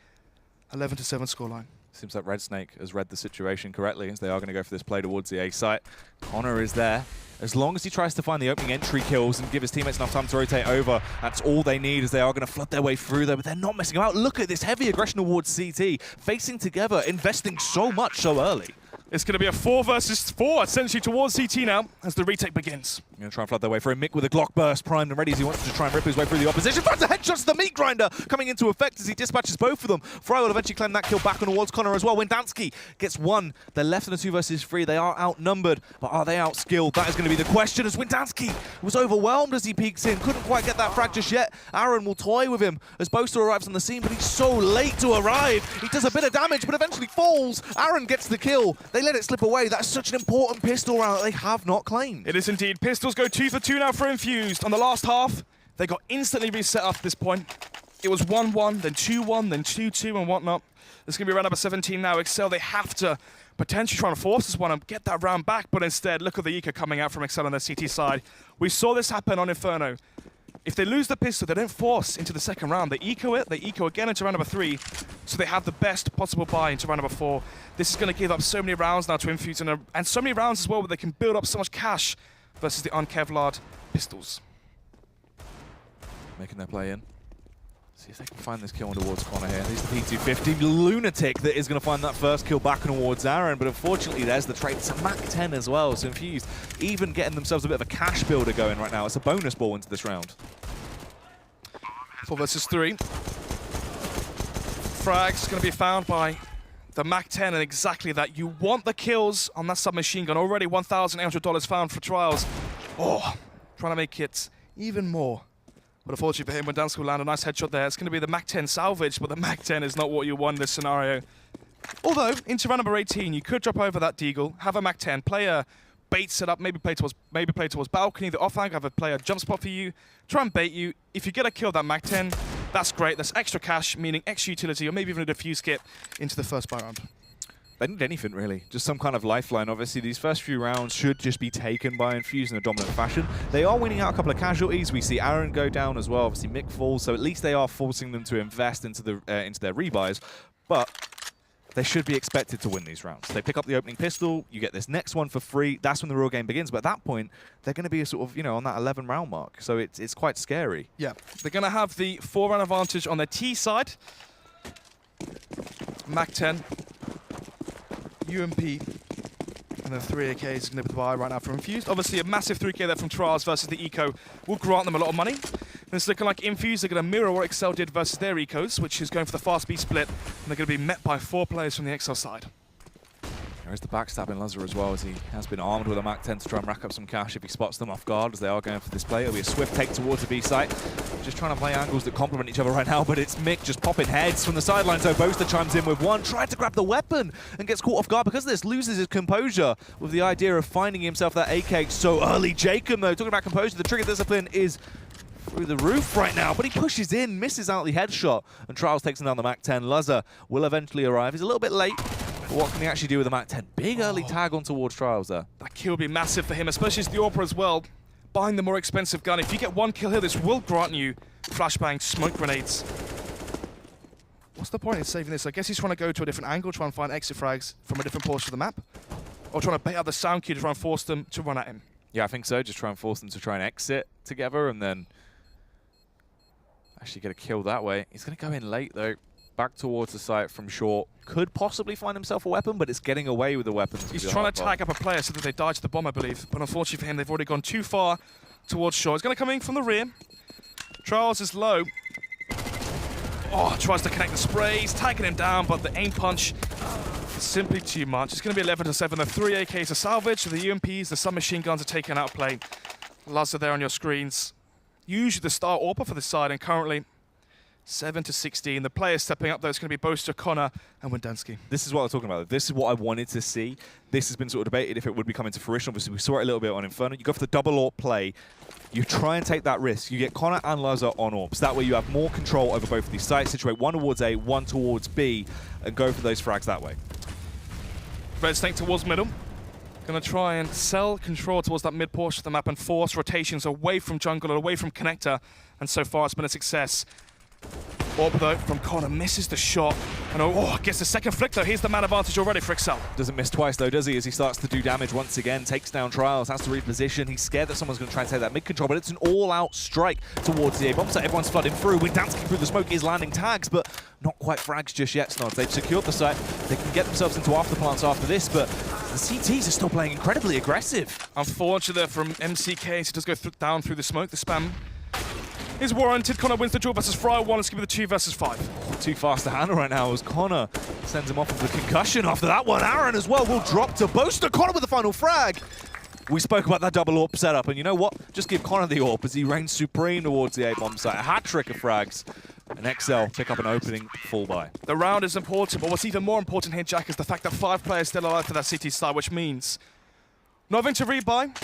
11-7 scoreline. Seems like Red Snake has read the situation correctly, as they are going to go for this play towards the A site. Connor is there. As long as he tries to find the opening entry kills and give his teammates enough time to rotate over, that's all they need, as they are going to flood their way through there, but they're not messing about. Look at this heavy aggression towards CT, facing together, investing so much so early. It's going to be a 4 versus 4, essentially, towards CT now, as the retake begins. Going to try and flood their way through. Mick with a Glock burst, primed and ready as he wants to try and rip his way through the opposition. Finds a headshot to the meat grinder, coming into effect as he dispatches both of them. Fry will eventually claim that kill back on towards Connor as well. Windansky gets 1. They're left in a 2 versus 3. They are outnumbered, but are they outskilled? That is going to be the question, as Windansky was overwhelmed as he peeks in. Couldn't quite get that frag just yet. Aaron will toy with him as Boaster arrives on the scene, but he's so late to arrive. He does a bit of damage, but eventually falls. Aaron gets the kill. They let it slip away. That's such an important pistol round that they have not claimed. It is indeed. Pistols go 2 for 2 now for Infused. On the last half, they got instantly reset up at this point. It was 1-1, then 2-1, then 2-2 and whatnot. It's going to be round number 17 now. exceL, they have to potentially try and force this one and get that round back, but instead, look at the eco coming out from exceL on their CT side. We saw this happen on Inferno. If they lose the pistol, they don't force into the second round. They eco it, they eco again into round number 3, so they have the best possible buy into round number 4. This is going to give up so many rounds now to Infused, and so many rounds as well where they can build up so much cash versus the unkevlared pistols. Making their play in. See if they can find this kill on towards Connor here. There's the P250 lunatic that is going to find that first kill back towards Aaron, but unfortunately there's the trade. It's a Mac 10 as well, so Infused even getting themselves a bit of a cash builder going right now. It's a bonus ball into this round. 4 versus 3. Frag's going to be found by the Mac 10, and exactly that. You want the kills on that submachine gun. Already $1,800 found for trials. Oh, trying to make it even more. But unfortunately for him, Windansky will land a nice headshot there. It's going to be the Mac 10 salvage, but the Mac 10 is not what you want in this scenario. Although, into round number 18, you could drop over that deagle, have a Mac 10, play a bait setup, maybe play towards balcony, the off-flank, have a player jump spot for you, try and bait you. If you get a kill that Mac 10, that's great. That's extra cash, meaning extra utility, or maybe even a diffuse kit into the first buy round. They need anything, really. Just some kind of lifeline. Obviously, these first few rounds should just be taken by Infused in a dominant fashion. They are winning out a couple of casualties. We see Aaron go down as well. Obviously, Mick falls, so at least they are forcing them to invest into their rebuys. But they should be expected to win these rounds. They pick up the opening pistol, you get this next one for free. That's when the real game begins. But at that point, they're going to be sort of, you know, on that 11-round mark. So it's quite scary. Yeah, they're going to have the 4-round advantage on their T side. Mac 10. UMP, and then 3 AKs is going to be the buy right now from Infused. Obviously, a massive 3K there from Trials versus the Eco will grant them a lot of money. And it's looking like Infused are going to mirror what exceL did versus their Ecos, which is going for the fast B split, and they're going to be met by 4 players from the exceL side. There's the backstabbing Lazar as well, as he has been armed with a Mac 10 to try and rack up some cash if he spots them off guard, as they are going for this play. It'll be a swift take towards the B site. Just trying to play angles that complement each other right now, but it's Mick just popping heads from the sidelines. So Boaster chimes in with 1, tried to grab the weapon and gets caught off guard because of this, loses his composure with the idea of finding himself that AK so early. Jacob, though, talking about composure, the trigger discipline is through the roof right now, but he pushes in, misses out the headshot, and Trials takes him down the Mac 10. Lazar will eventually arrive. He's a little bit late. But what can he actually do with the Map 10? Big early tag on towards Trials there. That kill would be massive for him, especially as the AWP as well. Buying the more expensive gun. If you get one kill here, this will grant you flashbang smoke grenades. What's the point in saving this? I guess he's trying to go to a different angle, try and find exit frags from a different portion of the map. Or trying to bait out the sound cue to try and force them to run at him. Yeah, I think so. Just try and force them to try and exit together and then actually get a kill that way. He's going to go in late, though. Back towards the site from short. Could possibly find himself a weapon, but it's getting away with the weapons. He's trying to tag up a player so that they die to the bomb, I believe. But unfortunately for him, they've already gone too far towards short. He's going to come in from the rear. Trials is low. Oh, tries to connect the sprays, tagging him down, but the aim punch is simply too much. It's going to be 11-7. The 3 AKs are salvaged, the UMPs, the submachine guns are taken out of play. Luz are there on your screens. Usually the star AWPer for this side, and currently 7-16. The players stepping up, though, it's going to be BO2, Connor, and Windansky. This is what I'm talking about. This is what I wanted to see. This has been sort of debated if it would be coming to fruition. Obviously, we saw it a little bit on Inferno. You go for the double AWP play. You try and take that risk. You get Connor and Luzza on AWPs. That way you have more control over both of these sites. Situate one towards A, one towards B, and go for those frags that way. Red Snake towards middle. Going to try and sell control towards that mid portion of the map and force rotations away from jungle and away from connector. And so far, it's been a success. AWP, though, from Connor misses the shot. And gets the second flick, though. Here's the man advantage already for exceL. Doesn't miss twice, though, does he? As he starts to do damage once again, takes down Trials, has to reposition. He's scared that someone's going to try and take that mid-control, but it's an all-out strike towards the A-bomb site. Everyone's flooding through. Windansky through the smoke is landing tags, but not quite frags just yet, Snods. They've secured the site. They can get themselves into after plants after this, but the CTs are still playing incredibly aggressive. Unfortunately, from MCK, he does go down through the smoke. The spam is warranted. Connor wins the duel versus Fry 1. It's going to be the 2 versus 5. Too fast to handle right now as Connor sends him off with a concussion after that one. Aaron as well will drop to BO2. Connor with the final frag. We spoke about that double AWP setup, and you know what? Just give Connor the AWP as he reigns supreme towards the A-bomb site. A hat-trick of frags. And exceL pick up an opening full buy. The round is important, but what's even more important here, Jack, is the fact that 5 players still alive for that CT side, which means nothing to rebuy.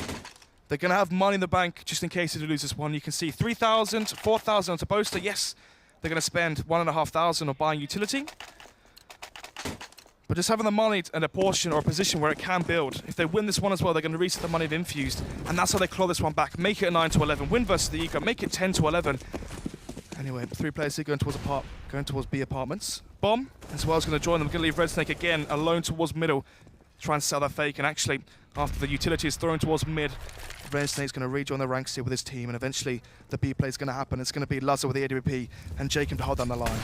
They're going to have money in the bank just in case they lose this one. You can see 3,000, 4,000 onto BO2. Yes, they're going to spend 1,500 on buying utility. But just having the money and a portion or a position where it can build. If they win this one as well, they're going to reset the money of Infused. And that's how they claw this one back. Make it a 9-11. Win versus the Ego. Make it 10-11. Anyway, 3 players here going towards B apartments. Bomb as well is going to join them. Going to leave Red Snake again alone towards middle. Try and sell that fake. And actually, after the utility is thrown towards mid, Red Snake's going to rejoin the ranks here with his team, and eventually the B play is going to happen. It's going to be Luzza with the AWP and Jacob to hold down the line.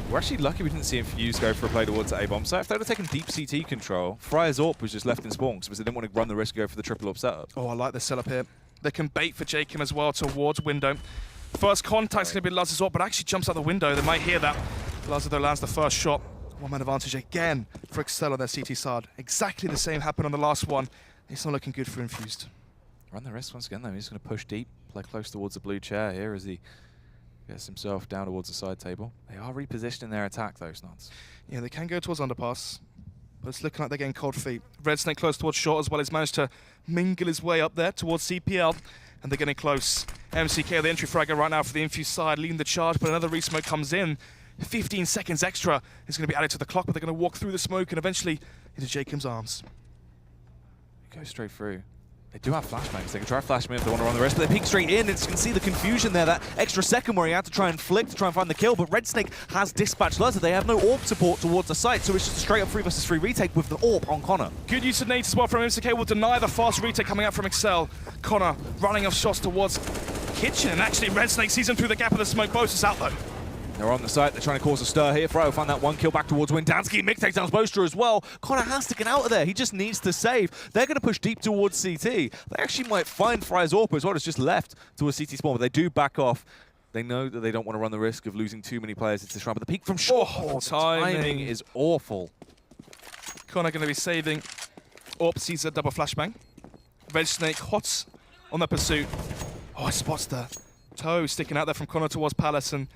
We're actually lucky we didn't see Infused go for a play towards the A-bomb site. If they would have taken deep CT control, Fry's AWP was just left in spawn because they didn't want to run the risk to go for the triple AWP setup. Oh, I like this setup here. They can bait for Jacob as well towards window. First contact's going to be Luzza's AWP, but actually jumps out the window. They might hear that. Luzza, though, lands the first shot. One-man advantage again for exceL on their CT side. Exactly the same happened on the last one. It's not looking good for Infused. Run the risk once again, though. He's going to push deep, play close towards the blue chair here as he gets himself down towards the side table. They are repositioning their attack, though, Snods. Yeah, they can go towards underpass, but it's looking like they're getting cold feet. Red Snake close towards short as well. He's managed to mingle his way up there towards CPL, and they're getting close. MCK, the entry fragger right now for the Infused side, leading the charge, but another resmoke comes in. 15 seconds extra is going to be added to the clock, but they're going to walk through the smoke and eventually into Jacob's arms. Go straight through. They do have flashbangs. They can try to flash me if they want to run the rest, but they peek straight in, and you can see the confusion there, that extra second where he had to try and flick to try and find the kill, but Red Snake has dispatched Luzza. They have no AWP support towards the site, so it's just a straight up 3 versus 3 retake with the AWP on Connor. Good use of nades as well from MCK, will deny the fast retake coming out from exceL. Connor running off shots towards kitchen, and actually Red Snake sees him through the gap of the smoke. BO2's out though. They're on the site, they're trying to cause a stir here. Fry will find that 1 kill back towards Windansky. Mick takes down BO2 as well. Connor has to get out of there. He just needs to save. They're going to push deep towards CT. They actually might find Fry's AWP as well. It's just left to a CT spawn, but they do back off. They know that they don't want to run the risk of losing too many players into this round, but the peak from short. Oh, timing is awful. Connor going to be saving. AWP sees a double flashbang. Red Snake hot on the pursuit. Oh, he spots the toe sticking out there from Connor towards Palace, and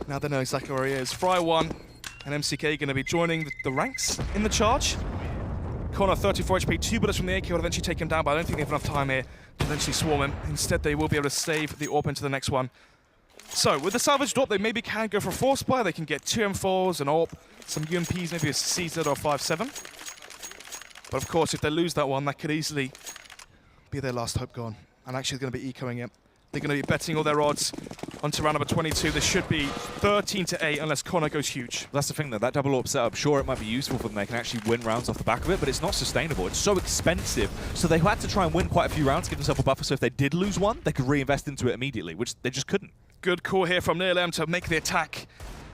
now they know exactly where he is. Fry 1 and MCK going to be joining the ranks in the charge. Connor 34 HP, 2 bullets from the AK will eventually take him down, but I don't think they have enough time here to eventually swarm him. Instead, they will be able to save the AWP into the next one. So, with the salvage drop, they maybe can go for a force buy. They can get 2 M4s, an AWP, some UMPs, maybe a CZ or 5-7. But of course, if they lose that one, that could easily be their last hope gone. And actually going to be ecoing it. They're going to be betting all their odds onto round number 22. This should be 13-8 unless Connor goes huge. That's the thing though, that double AWP setup, sure it might be useful for them, they can actually win rounds off the back of it, but it's not sustainable. It's so expensive. So they had to try and win quite a few rounds to give themselves a buffer, so if they did lose one, they could reinvest into it immediately, which they just couldn't. Good call here from nearLM to make the attack.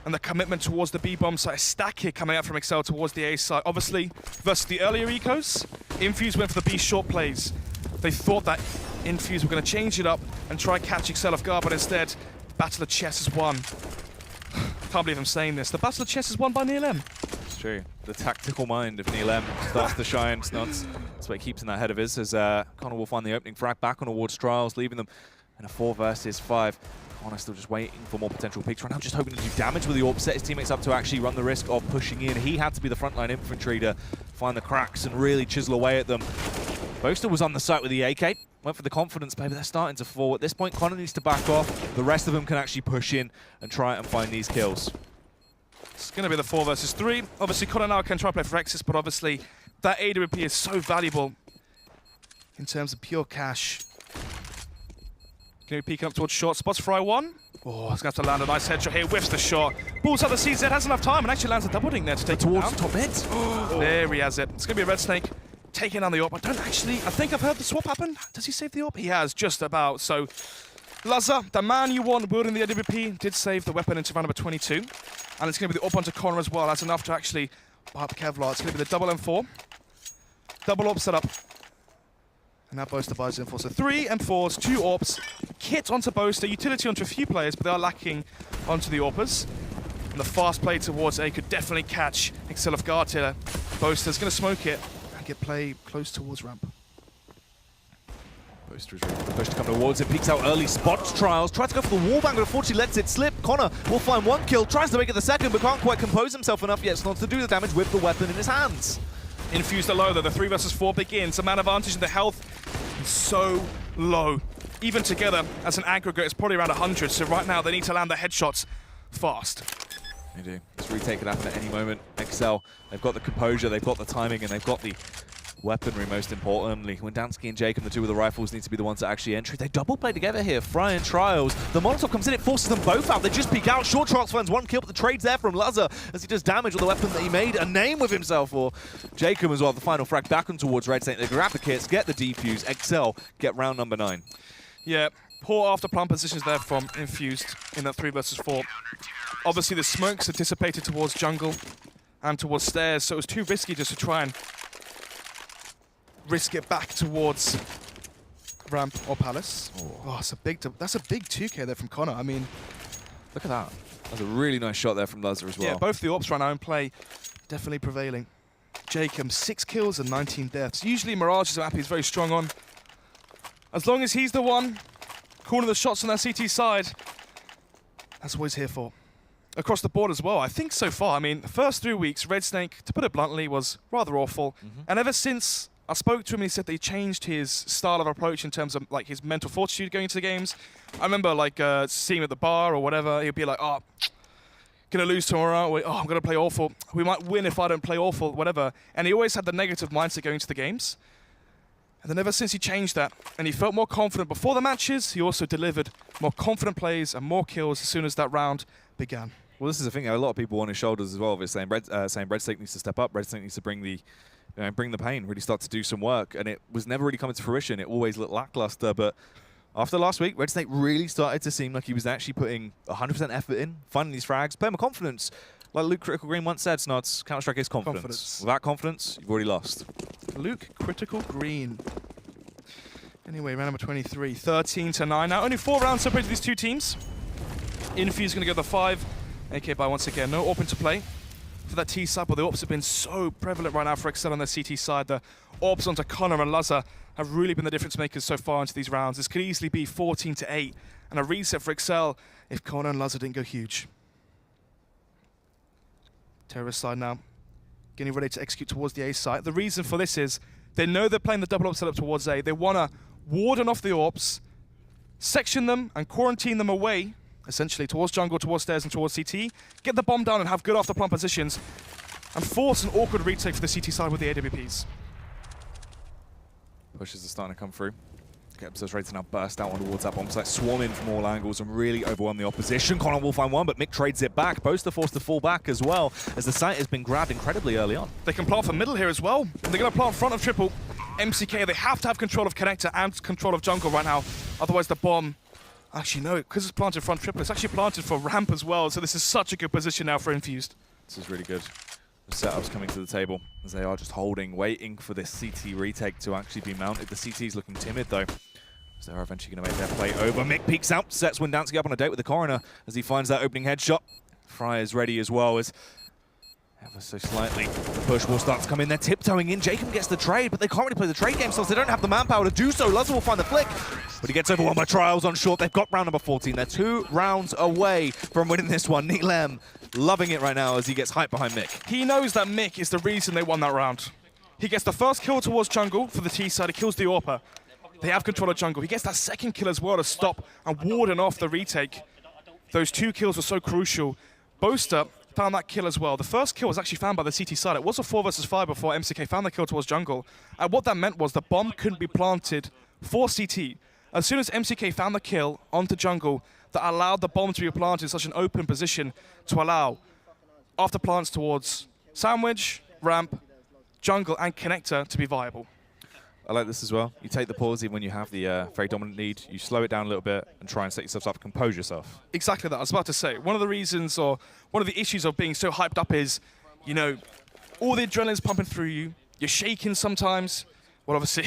And the commitment towards the B-bomb site. A stack here coming out from exceL towards the A site. Obviously, versus the earlier ecos, Infused went for the B short plays. They thought that Infused were going to change it up and try and catch exceL off guard, but instead, Battle of Chess is won. Can't believe I'm saying this. The Battle of Chess is won by nearLM. It's true. The tactical mind of nearLM starts to shine. Snots. That's what he keeps in that head of his, as Connor will find the opening frag back on towards Trials, leaving them in a 4 versus 5. Connor still just waiting for more potential picks right now, just hoping to do damage with the AWP, set his teammates up to actually run the risk of pushing in. He had to be the frontline infantry to find the cracks and really chisel away at them. Boaster was on the site with the AK, went for the confidence play, but they're starting to fall. At this point, Connor needs to back off. The rest of them can actually push in and try and find these kills. It's going to be the 4 versus 3. Obviously, Connor now can try and play for Exis, but obviously, that AWP is so valuable in terms of pure cash. Going to be peeking up towards short spots. Fry 1. Oh, he's going to have to land a nice headshot here. Whiffs the shot. Balls out the CZ, has enough time, and actually lands a double dink there to take towards it the top mid. There he has it. It's going to be a Red Snake taking down the AWP. I think I've heard the swap happen. Does he save the AWP? He has, just about. So, Lazza, the man you want building the AWP, did save the weapon into round number 22. And it's going to be the AWP onto Connor as well. That's enough to actually buy up Kevlar. It's going to be the double M4. Double AWP setup. And now Boaster buys in 4. So 3 M4s, 2 AWPs, kit onto Boaster, utility onto a few players, but they are lacking onto the AWPers. And the fast play towards A could definitely catch exceL off guard here. Boaster's going to smoke it and get play close towards ramp. Boaster is ready for the push to come towards it, peeks out early, spots Trials, tries to go for the wallbang, but unfortunately lets it slip. Connor will find 1 kill, tries to make it the second, but can't quite compose himself enough yet not to do the damage with the weapon in his hands. Infused are low though, the 3 versus 4 begins. A man advantage and the health is so low. Even together, as an aggregate, it's probably around 100, so right now they need to land the headshots fast. They do. This retake could happen at any moment. exceL, they've got the composure, they've got the timing, and they've got the weaponry, most importantly. When Dansky and Jacob, the 2 with the rifles, need to be the ones that actually enter. They double play together here. Fry and Trials. The Molotov comes in, it forces them both out. They just peek out. Short Trials finds 1 kill, but the trade's there from Lazza as he does damage with the weapon that he made a name with himself for. Jacob as well, the final frag back on towards Red Snake. They grab the kits, get the defuse. exceL get round number 9. Yeah, poor after plant positions there from Infused in that 3 versus 4. Obviously the smokes are dissipated towards jungle and towards stairs, so it was too risky just to try and risk it back towards ramp or palace. Oh, that's a big 2K there from Connor. I mean, Look at that. That's a really nice shot there from Lazza as well. yeah, both the AWPs right now in play, definitely prevailing. Jacob, 6 kills and 19 deaths. Usually Mirage is a map he's very strong on. As long as he's the one calling the shots on that CT side, that's what he's here for. Across the board as well, I think so far, I mean, the first 3 weeks, Red Snake, to put it bluntly, was rather awful. And ever since I spoke to him, he said that he changed his style of approach in terms of like his mental fortitude going into the games. I remember like seeing him at the bar or whatever, he'd be like, oh, gonna lose tomorrow, aren't we? Oh, I'm gonna play awful. We might win if I don't play awful, whatever. And he always had the negative mindset going into the games. And then ever since he changed that, and he felt more confident before the matches, he also delivered more confident plays and more kills as soon as that round began. Well, this is the thing. A lot of people on his shoulders as well. They're saying Red Snake needs to step up. Red Snake needs to bring the pain, really start to do some work. And it was never really coming to fruition. It always looked lackluster. But after last week, Red Snake really started to seem like he was actually putting 100% effort in, finding these frags, playing with confidence. Like Luke Critical Green once said, Snods, Counter-Strike is confidence. Without confidence, you've already lost. Luke Critical Green. Anyway, round number 23, 13-9. Now only 4 rounds separated these 2 teams. Infused going to go the 5. AK by once again, no AWP to play for that T side, but the AWPs have been so prevalent right now for exceL on their CT side. The AWPs onto Connor and Lazza have really been the difference makers so far into these rounds. This could easily be 14-8 and a reset for exceL if Connor and Lazza didn't go huge. Terrorist side now, getting ready to execute towards the A site. The reason for this is they know they're playing the double AWP setup towards A. They want to warden off the AWPs, section them and quarantine them away essentially towards jungle, towards stairs and towards CT, get the bomb down and have good after plant positions, and force an awkward retake for the CT side with the AWPs. Pushes are starting to come through. Kepser's ready to now burst out on towards that bomb site, swarm in from all angles and really overwhelm the opposition. Connor will find one, but Mick trades it back. Boaster forced to fall back as well, as the site has been grabbed incredibly early on. They can plant for middle here as well. They're going to plant in front of triple. MCK, they have to have control of connector and control of jungle right now. Otherwise the bomb, actually no, because it's planted front triple, it's actually planted for ramp as well. So this is such a good position now for Infused. This is really good. The setup's coming to the table as they are just holding, waiting for this CT retake to actually be mounted. The CT's looking timid though, so they're eventually going to make their play over. Mick peeks out, sets Windansky up on a date with the coroner as he finds that opening headshot. Fry is ready as well as ever so slightly the push will start to come in. They're tiptoeing in. Jacob gets the trade, but they can't really play the trade game, so they don't have the manpower to do so. Luzzer will find the flick, but he gets overwhelmed by Trials on short. They've got round number 14. They're 2 rounds away from winning this one. neaLaM loving it right now as he gets hyped behind Mick. He knows that Mick is the reason they won that round. He gets the first kill towards jungle for the T side. He kills the AWPer. They have control of jungle. He gets that second kill as well to stop and warden off the retake. Those 2 kills were so crucial. Boaster found that kill as well. The first kill was actually found by the CT side. It was a 4 versus 5 before MCK found the kill towards jungle. And what that meant was the bomb couldn't be planted for CT. As soon as MCK found the kill onto jungle, that allowed the bomb to be planted in such an open position to allow after plants towards sandwich, ramp, jungle, and connector to be viable. I like this as well. You take the pause even when you have the very dominant lead. You slow it down a little bit and try and set yourself up, compose yourself. Exactly that. I was about to say, one of the reasons or one of the issues of being so hyped up is, you know, all the adrenaline's pumping through you. You're shaking sometimes. Well, obviously,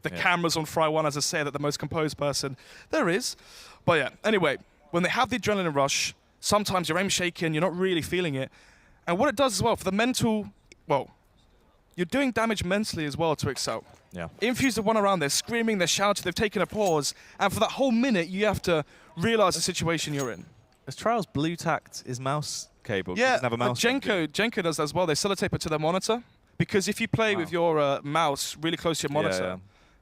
the camera's on Fry 1, as I say, that the most composed person there is. But yeah, anyway, when they have the adrenaline rush, sometimes your aim's shaking, you're not really feeling it. And what it does as well, for the mental, well, you're doing damage mentally as well to exceL. Yeah. Infused have won around, they're screaming, they're shouting, they've taken a pause, and for that whole minute, you have to realize the situation you're in. Has Trials blue tacked his mouse cable? Yeah, have a mouse Jenko does that as well. They sellotape it to their monitor, because if you play with your mouse really close to your monitor,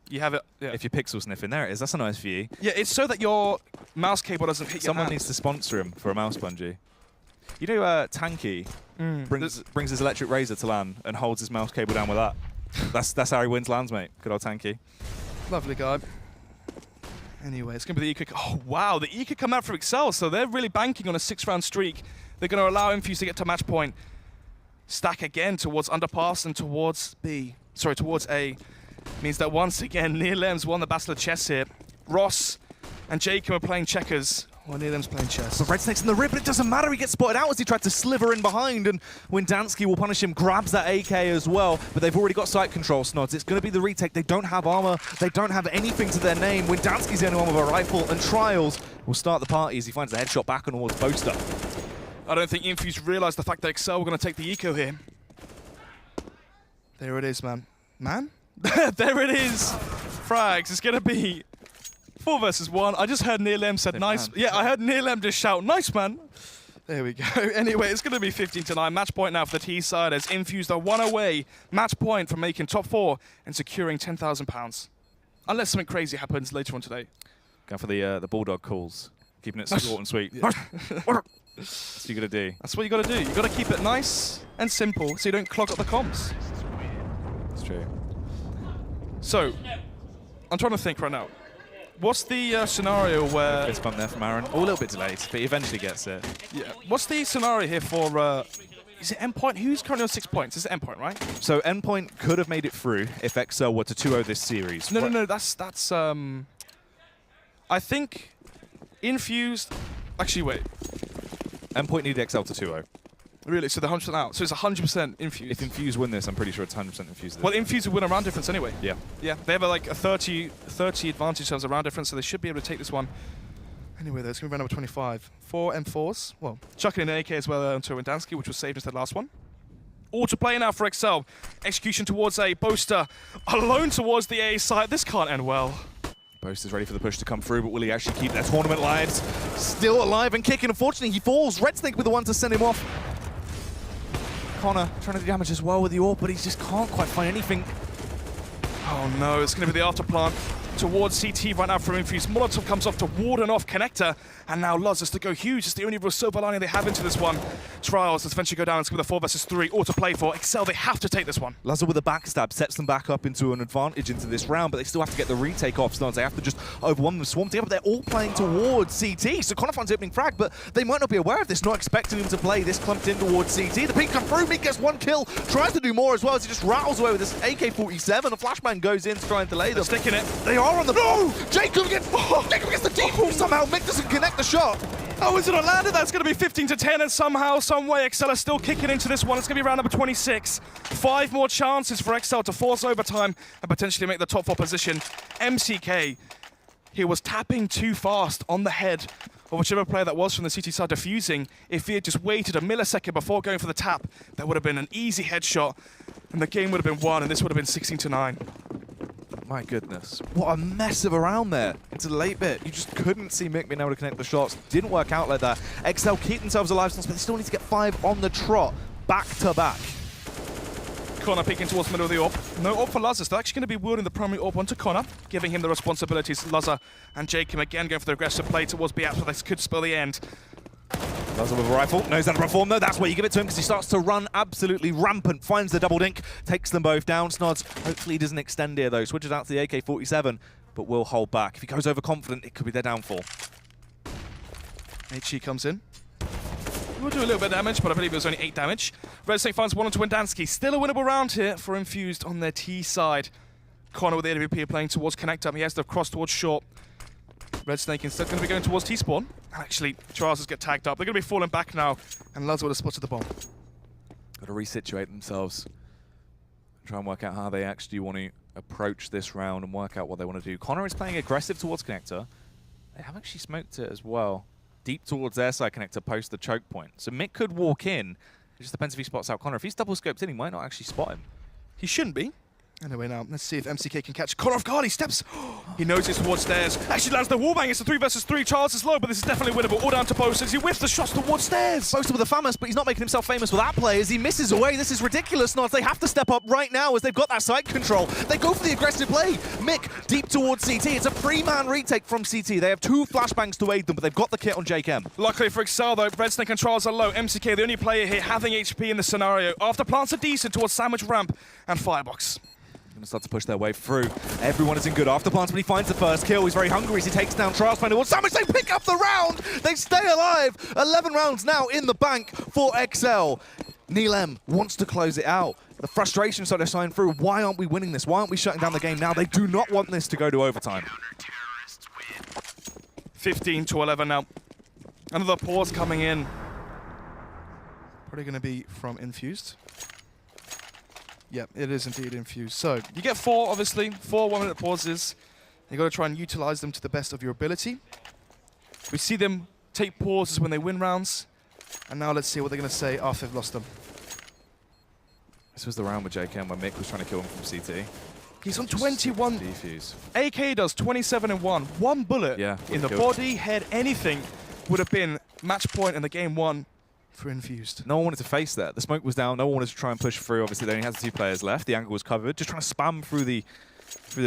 you have it. Yeah. If you're pixel sniffing, there it is. That's a nice view. Yeah, it's so that your mouse cable doesn't hit Someone your hand. needs to sponsor him for a mouse bungee. You know, Tanky brings his electric razor to LAN and holds his mouse cable down with that. That's how he wins LANs, mate. Good old Tanky. Lovely guy. Anyway, it's going to be the eco. Oh, wow, the eco come out for exceL, so they're really banking on a 6-round streak. They're going to allow Infused to get to match point. Stack again towards underpass and towards towards A. Means that once again, neaLaM's won the battle of chess here. Ross and Jacob are playing checkers. Well, neaLaM's playing chess. But Red Snake's in the rib, but it doesn't matter. He gets spotted out as he tried to sliver in behind, and Windansky will punish him, grabs that AK as well, but they've already got sight control, Snods. It's going to be the retake. They don't have armor. They don't have anything to their name. Windansky's the only one with a rifle, and Trials will start the party as he finds the headshot back on towards Boaster. I don't think Infused realized the fact that exceL were going to take the eco here. There it is, man. Man? There it is. Frags. It's going to be 4 versus 1. I just heard neaLaM said nice. Man. Yeah, I heard neaLaM just shout, nice, man. There we go. Anyway, it's going to be 15-9. Match point now for the T side as Infused are 1 away. Match point from making top 4 and securing £10,000. Unless something crazy happens later on today. Going for the bulldog calls. Keeping it short and sweet. That's what you got to do. That's what you got to do. You got to keep it nice and simple so you don't clog up the comms. That's true. So, I'm trying to think right now. What's the scenario where... Fist bump there from Aaron. Oh, a little bit delayed, but he eventually gets it. Yeah. What's the scenario here for... is it Endpoint? Who's currently on 6 points? Is it Endpoint, right? So Endpoint could have made it through if exceL were to 2-0 this series. No, that's I think Infused... Actually, wait. Endpoint need exceL to 2-0. Really? So they're 100% out. So it's 100% Infused. If Infused win this, I'm pretty sure it's 100% Infused. Well, Infused will win a round difference anyway. Yeah. Yeah, they have like a 30 advantage in terms of round difference, so they should be able to take this one. Anyway, though, it's going to be round number 25. 4 M4s. Well, chucking in an AK as well onto Windansky, which was saved instead of the last one. All to play now for exceL. Execution towards A. Boaster alone towards the A side. This can't end well. Boaster's ready for the push to come through, but will he actually keep their tournament lives? Still alive and kicking. Unfortunately, he falls. Red Snake with the one to send him off. Connor trying to do damage as well with the AWP, but he just can't quite find anything. Oh no, it's going to be the after plant. towards CT right now from Infused. Molotov comes off to warden off Connector, and now Luz has to go huge. It's the only real silver lining they have into this one. Trials has eventually go down. It's going to be the 4 versus 3, all to play for. exceL, they have to take this one. Lazar with a backstab sets them back up into an advantage into this round, but they still have to get the retake off. Snods, they have to just overwhelm them, swarm together, but they're all playing towards CT. So Connor finds the opening frag, but they might not be aware of this, not expecting him to play this clumped in towards CT. The peek come through, Meek gets 1 kill, tries to do more as well as he just rattles away with this AK-47. A flashbang goes in to try and delay them. They're sticking it. They are on the... No! Jacob gets the default somehow. Mick doesn't connect the shot. Oh, is it not landed? That's going to be 15-10, and somehow, some way, exceL is still kicking into this one. It's going to be round number 26. 5 more chances for exceL to force overtime and potentially make the top 4 position. MCK, he was tapping too fast on the head of whichever player that was from the CT side defusing. If he had just waited a millisecond before going for the tap, that would have been an easy headshot, and the game would have been won, and this would have been 16-9. My goodness. What a mess of a round there. Into the late bit. You just couldn't see Mick being able to connect the shots. Didn't work out like that. exceL keep themselves alive, but they still need to get 5 on the trot. Back to back. Connor peeking towards the middle of the AWP. No AWP for Lazar. They're actually going to be wielding the primary AWP onto Connor, giving him the responsibilities. Lazar and Jacob again going for the aggressive play towards B, but this could spell the end. Lazar with a rifle, knows how to perform though. That's where you give it to him because he starts to run absolutely rampant. Finds the double dink, takes them both down. Snods hopefully he doesn't extend here though. Switches out to the AK-47, but will hold back. If he goes overconfident, it could be their downfall. HE comes in. We'll do a little bit of damage, but I believe it was only 8 damage. Red Snake finds 1 onto Windansky. Still a winnable round here for Infused on their T side. Connor with the AWP playing towards Connector. He has to cross towards short. Red Snake instead going to be going towards T-spawn. Actually, Charles get tagged up. They're going to be falling back now, and Luz would have spotted the bomb. Got to resituate themselves. Try and work out how they actually want to approach this round and work out what they want to do. Connor is playing aggressive towards Connector. They have actually smoked it as well. Deep towards their side Connector post the choke point. So Mick could walk in. It just depends if he spots out Connor. If he's double scoped in, he might not actually spot him. He shouldn't be. Anyway, now, let's see if MCK can catch Connor off guard. He steps. He knows it's towards stairs. Actually lands the wallbang. It's a 3 versus 3. Charles is low, but this is definitely winnable. All down to Boast as he whiffs the shots towards stairs. Boasted with a famous, but he's not making himself famous with that play as he misses away. This is ridiculous, Nods. They have to step up right now as they've got that side control. They go for the aggressive play. Mick deep towards CT. It's a 3-man retake from CT. They have 2 flashbangs to aid them, but they've got the kit on Jake M. Luckily for exceL, though, Red Snake and Charles are low. MCK, the only player here having HP in the scenario. After plants are decent towards Sandwich Ramp and Firebox. Going to start to push their way through. Everyone is in good afterplants, but he finds the first kill. He's very hungry as he takes down Trials. Sandwich, they pick up the round! They stay alive! 11 rounds now in the bank for exceL. Neil M wants to close it out. The frustration started to shine through. Why aren't we winning this? Why aren't we shutting down the game now? They do not want this to go to overtime. 15-11 now. Another pause coming in. Probably going to be from Infused. Yep, it is indeed Infused. So, you get 4, obviously. 4 1-minute pauses. You got to try and utilize them to the best of your ability. We see them take pauses when they win rounds. And now let's see what they're going to say after they've lost them. This was the round with JKM when Mick was trying to kill him from CT. He's on 21. Defuse. AK does 27 and 1. 1 bullet in the body, head, anything would have been match point in the game 1 for Infused. No one wanted to face that. The smoke was down. No one wanted to try and push through. Obviously, they only had 2 players left. The angle was covered. Just trying to spam through the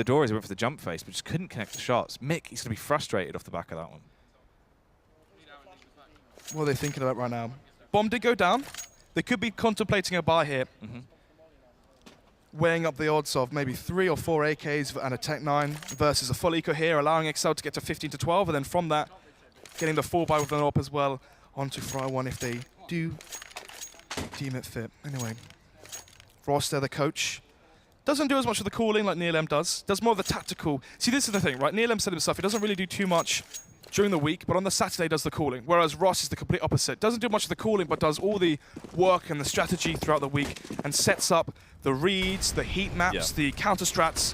door as he went for the jump face, but just couldn't connect the shots. Mick, he's going to be frustrated off the back of that one. What are they thinking about right now? Bomb did go down. They could be contemplating a buy here. Weighing up the odds of maybe 3 or 4 AKs and a Tech 9 versus a full eco here, allowing exceL to get to 15-12, and then from that, getting the 4 buy with an AWP as well onto Fry 1 if they do deem it fit. Anyway, Ross there, the coach, doesn't do as much of the calling like Neil M does. Does more of the tactical. See, this is the thing, right? Neil M said himself, he doesn't really do too much during the week, but on the Saturday does the calling, whereas Ross is the complete opposite. Doesn't do much of the calling, but does all the work and the strategy throughout the week and sets up the reads, the heat maps, the counter strats.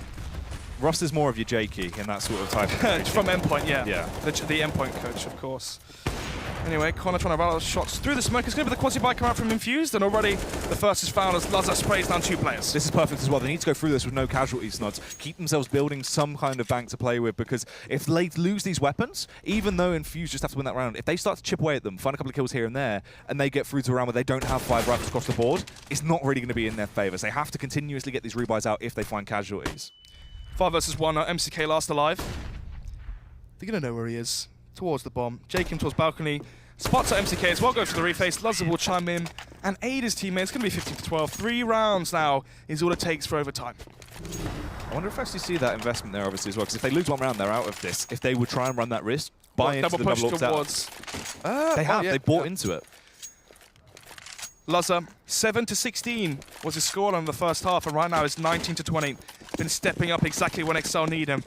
Ross is more of your Jakey in that sort of type of From endpoint, yeah. Yeah. The endpoint coach, of course. Anyway, Connor trying to rattle shots through the smoke. It's going to be the quasi-buy come out from Infused, and already the first is found as Lazar sprays down 2 players. This is perfect as well. They need to go through this with no casualties, Nods. Keep themselves building some kind of bank to play with, because if they lose these weapons, even though Infused just have to win that round, if they start to chip away at them, find a couple of kills here and there, and they get through to a round where they don't have 5 rifles across the board, it's not really going to be in their favour. So they have to continuously get these rebuys out if they find casualties. 5 versus 1, MCK last alive. They're going to know where he is. Towards the bomb. Jacob towards balcony. Spots at MCK as well, goes for the reface. Lazar will chime in and aid his teammates. It's going to be 15-12. 3 rounds now is all it takes for overtime. I wonder if I actually see that investment there, obviously, as well, because if they lose one round, they're out of this. If they would try and run that risk, buy into the double up towards. They have. They bought into it. Lazar, 7-16 was his score on the first half, and right now it's 19-20. Been stepping up exactly when exceL need him.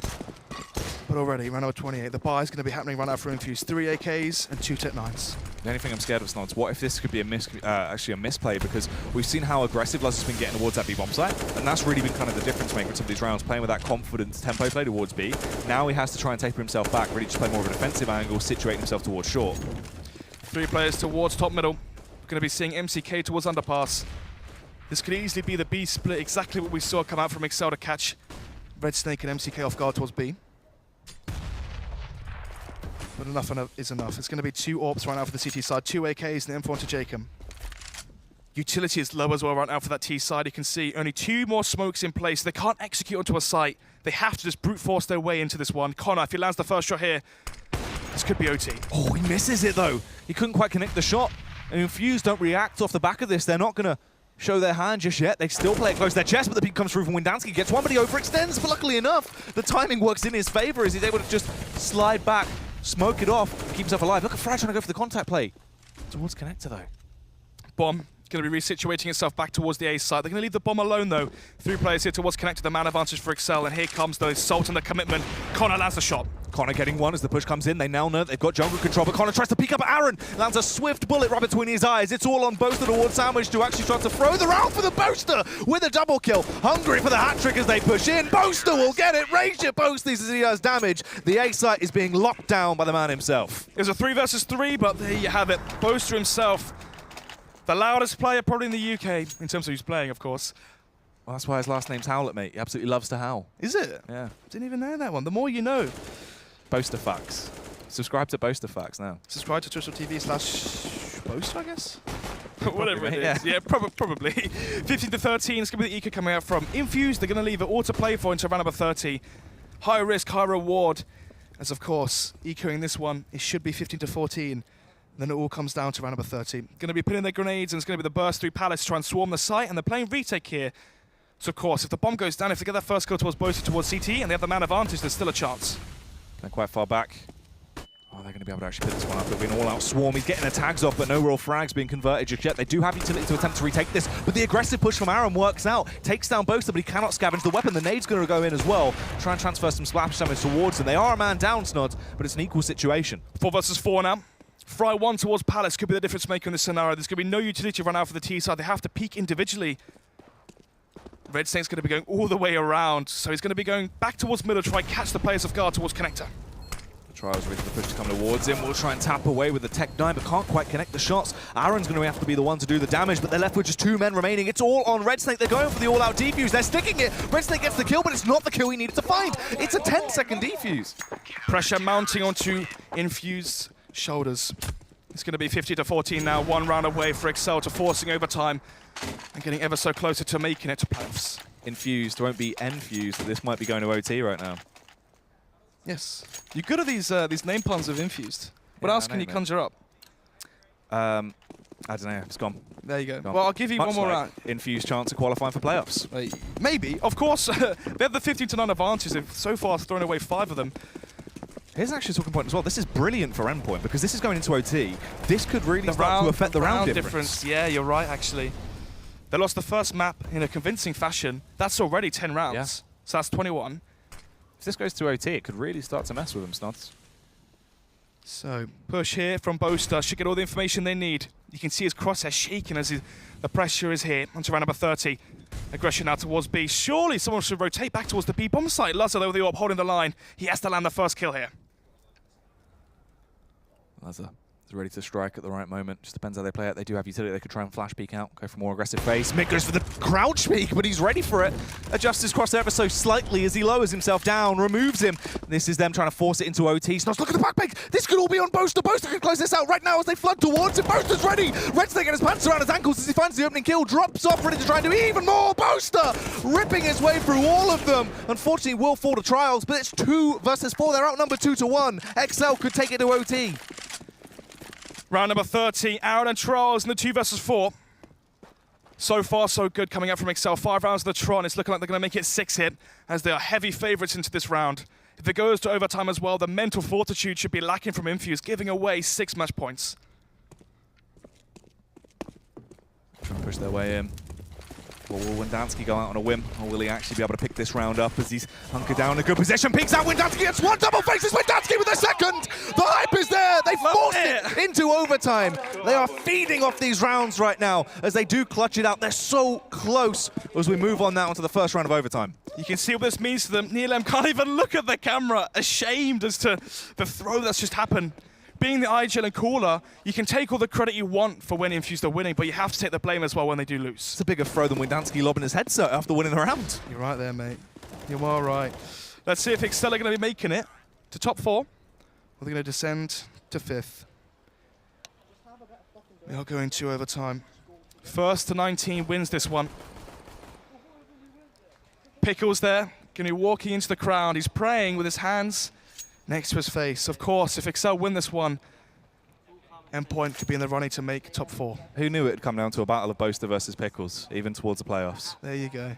But already, round number 28, the buy is going to be happening right now for Infused. 3 AKs and 2 Tech-9s. The only thing I'm scared of, Snods, what if this could be actually a misplay? Because we've seen how aggressive Lazar's been getting towards that B bomb site, and that's really been kind of the difference maker in some of these rounds, playing with that confidence tempo play towards B. Now he has to try and taper himself back, really just play more of an offensive angle, situate himself towards short. 3 players towards top middle. We're going to be seeing MCK towards underpass. This could easily be the B split, exactly what we saw come out from exceL to catch Red Snake and MCK off guard towards B. But enough is enough. It's going to be 2 AWPs right now for the CT side, 2 AKs and the M4 to Jacob. Utility is low as well right now for that T side. You can see only 2 more smokes in place. They can't execute onto a site. They have to just brute force their way into this one. Connor, if he lands the first shot here, this could be OT. Oh, he misses it though. He couldn't quite connect the shot. And Infused don't react off the back of this. They're not going to show their hand just yet. They still play it close to their chest, but the peek comes through from Windansky. Gets one, but he overextends. But luckily enough, the timing works in his favor as he's able to just slide back, smoke it off, keep himself alive. Look at Frag trying to go for the contact play. Towards connector though. Bomb going to be resituating itself back towards the A side. They're going to leave the bomb alone though. 3 players here towards connector, the man advantage for exceL, and here comes the assault and the commitment. Connor lands the shot. Connor getting one as the push comes in. They now know they've got jungle control, but Connor tries to peek up at Aaron. Lands a swift bullet right between his eyes. It's all on Boaster towards Sandwich to actually try to throw the round for the Boaster with a double kill. Hungry for the hat trick as they push in. Boaster will get it. Raise your posties as he does damage. The A site is being locked down by the man himself. It was a 3 versus 3, but there you have it. Boaster himself, the loudest player probably in the UK, in terms of who's playing, of course. Well, that's why his last name's Howlett, mate. He absolutely loves to howl. Is it? Yeah. Didn't even know that one. The more you know. Boaster Facts. Subscribe to Boaster Facts now. Subscribe to twitch.tv/Boaster, I guess? Whatever it mate, is. Yeah, probably. 15-13, it's going to be the eco coming out from Infused. They're going to leave it all to play for into round number 30. High risk, high reward. As of course, ecoing this one, it should be 15-14. Then it all comes down to round number 30. Going to be putting their grenades, and it's going to be the burst through Palace to try and swarm the site, and they're playing retake here. So of course, if the bomb goes down, if they get that first kill towards Boaster towards CT, and they have the man advantage, there's still a chance. They're quite far back. Oh, they're going to be able to actually pick this one up. It'll be an all-out swarm. He's getting the tags off, but no real frags being converted just yet. They do have utility to attempt to retake this, but the aggressive push from Aaron works out. Takes down Boaster, but he cannot scavenge the weapon. The nade's going to go in as well. Try and transfer some splash damage towards them. They are a man down, Snods, but it's an equal situation. 4 versus 4 now. Fry 1 towards Palace could be the difference maker in this scenario. There's going to be no utility run out for the T side. They have to peek individually. Red Snake's going to be going all the way around, so he's going to be going back towards middle to try and catch the players off guard towards connector. The Trials ready for the push to come towards him. We'll try and tap away with the Tech-9, but can't quite connect the shots. Aaron's going to have to be the one to do the damage, but they're left with just 2 men remaining. It's all on Red Snake. They're going for the all-out defuse. They're sticking it. Red Snake gets the kill, but it's not the kill he needed to find. It's a 10-second defuse. Pressure mounting onto Infused shoulders. It's going to be 15-14 now, 1 round away for exceL to forcing overtime and getting ever so closer to making it to playoffs. Infused won't be Enfused, but this might be going to OT right now. Yes. You're good at these name puns of Infused. What else can you conjure up? I don't know. It's gone. There you go. Gone. Well, I'll give you Much one more like round. Infused chance of qualifying for playoffs. Maybe. Of course, they have the 15-9 advantage. They've so far thrown away 5 of them. Here's actually a talking point as well. This is brilliant for Endpoint because this is going into OT. This could really start to affect the round difference. Yeah, you're right, actually. They lost the first map in a convincing fashion. That's already 10 rounds. Yeah. So that's 21. If this goes to OT, it could really start to mess with them, Snods. So, push here from Boaster. Should get all the information they need. You can see his crosshair shaking as the pressure is here onto round number 30. Aggression now towards B. Surely someone should rotate back towards the B bomb site. Lazar, though, the AWP holding the line. He has to land the first kill here. Lazar They're ready to strike at the right moment. Just depends how they play it. They do have utility. They could try and flash peek out, go for more aggressive phase. Mick goes for the crouch peek, but he's ready for it. Adjusts his cross ever so slightly as he lowers himself down, removes him. This is them trying to force it into OT. Snots, look at the back pick. This could all be on Boaster. Boaster can close this out right now as they flood towards him. Boaster's ready. Red's taking his pants around his ankles as he finds the opening kill. Drops off, ready to try and do even more. Boaster ripping his way through all of them. Unfortunately, will fall to trials, but it's 2 versus 4. They're outnumbered 2-1. exceL could take it to OT. Round number 30, Aaron and Trials in the 2 versus 4. So far, so good coming out from exceL. 5 rounds of the Tron. It's looking like they're going to make it 6 hit, as they are heavy favorites into this round. If it goes to overtime as well, the mental fortitude should be lacking from Infused, giving away 6 match points. Trying to push their way in. Or will Windansky go out on a whim, or will he actually be able to pick this round up as he's hunkered down in a good position? Peeks out, Windansky gets one, double faces Windansky with a second! The hype is there! They forced it into overtime. They are feeding off these rounds right now as they do clutch it out. They're so close as we move on now into the first round of overtime. You can see what this means to them. neaLM can't even look at the camera, ashamed as to the throw that's just happened. Being the IGL and cooler, you can take all the credit you want for when Infused are winning, but you have to take the blame as well when they do lose. It's a bigger throw than Windansky lobbing his headset after winning the round. You're right there, mate. You are right. Let's see if exceL are going to be making it to top 4, or they're going to descend to 5th. They are going to overtime. 1st to 19 wins this one. Pickles there, going to be walking into the crowd. He's praying with his hands next to his face. Of course, if exceL win this one, Endpoint could be in the running to make top 4. Who knew it would come down to a battle of Boaster versus Pickles, even towards the playoffs? There you go.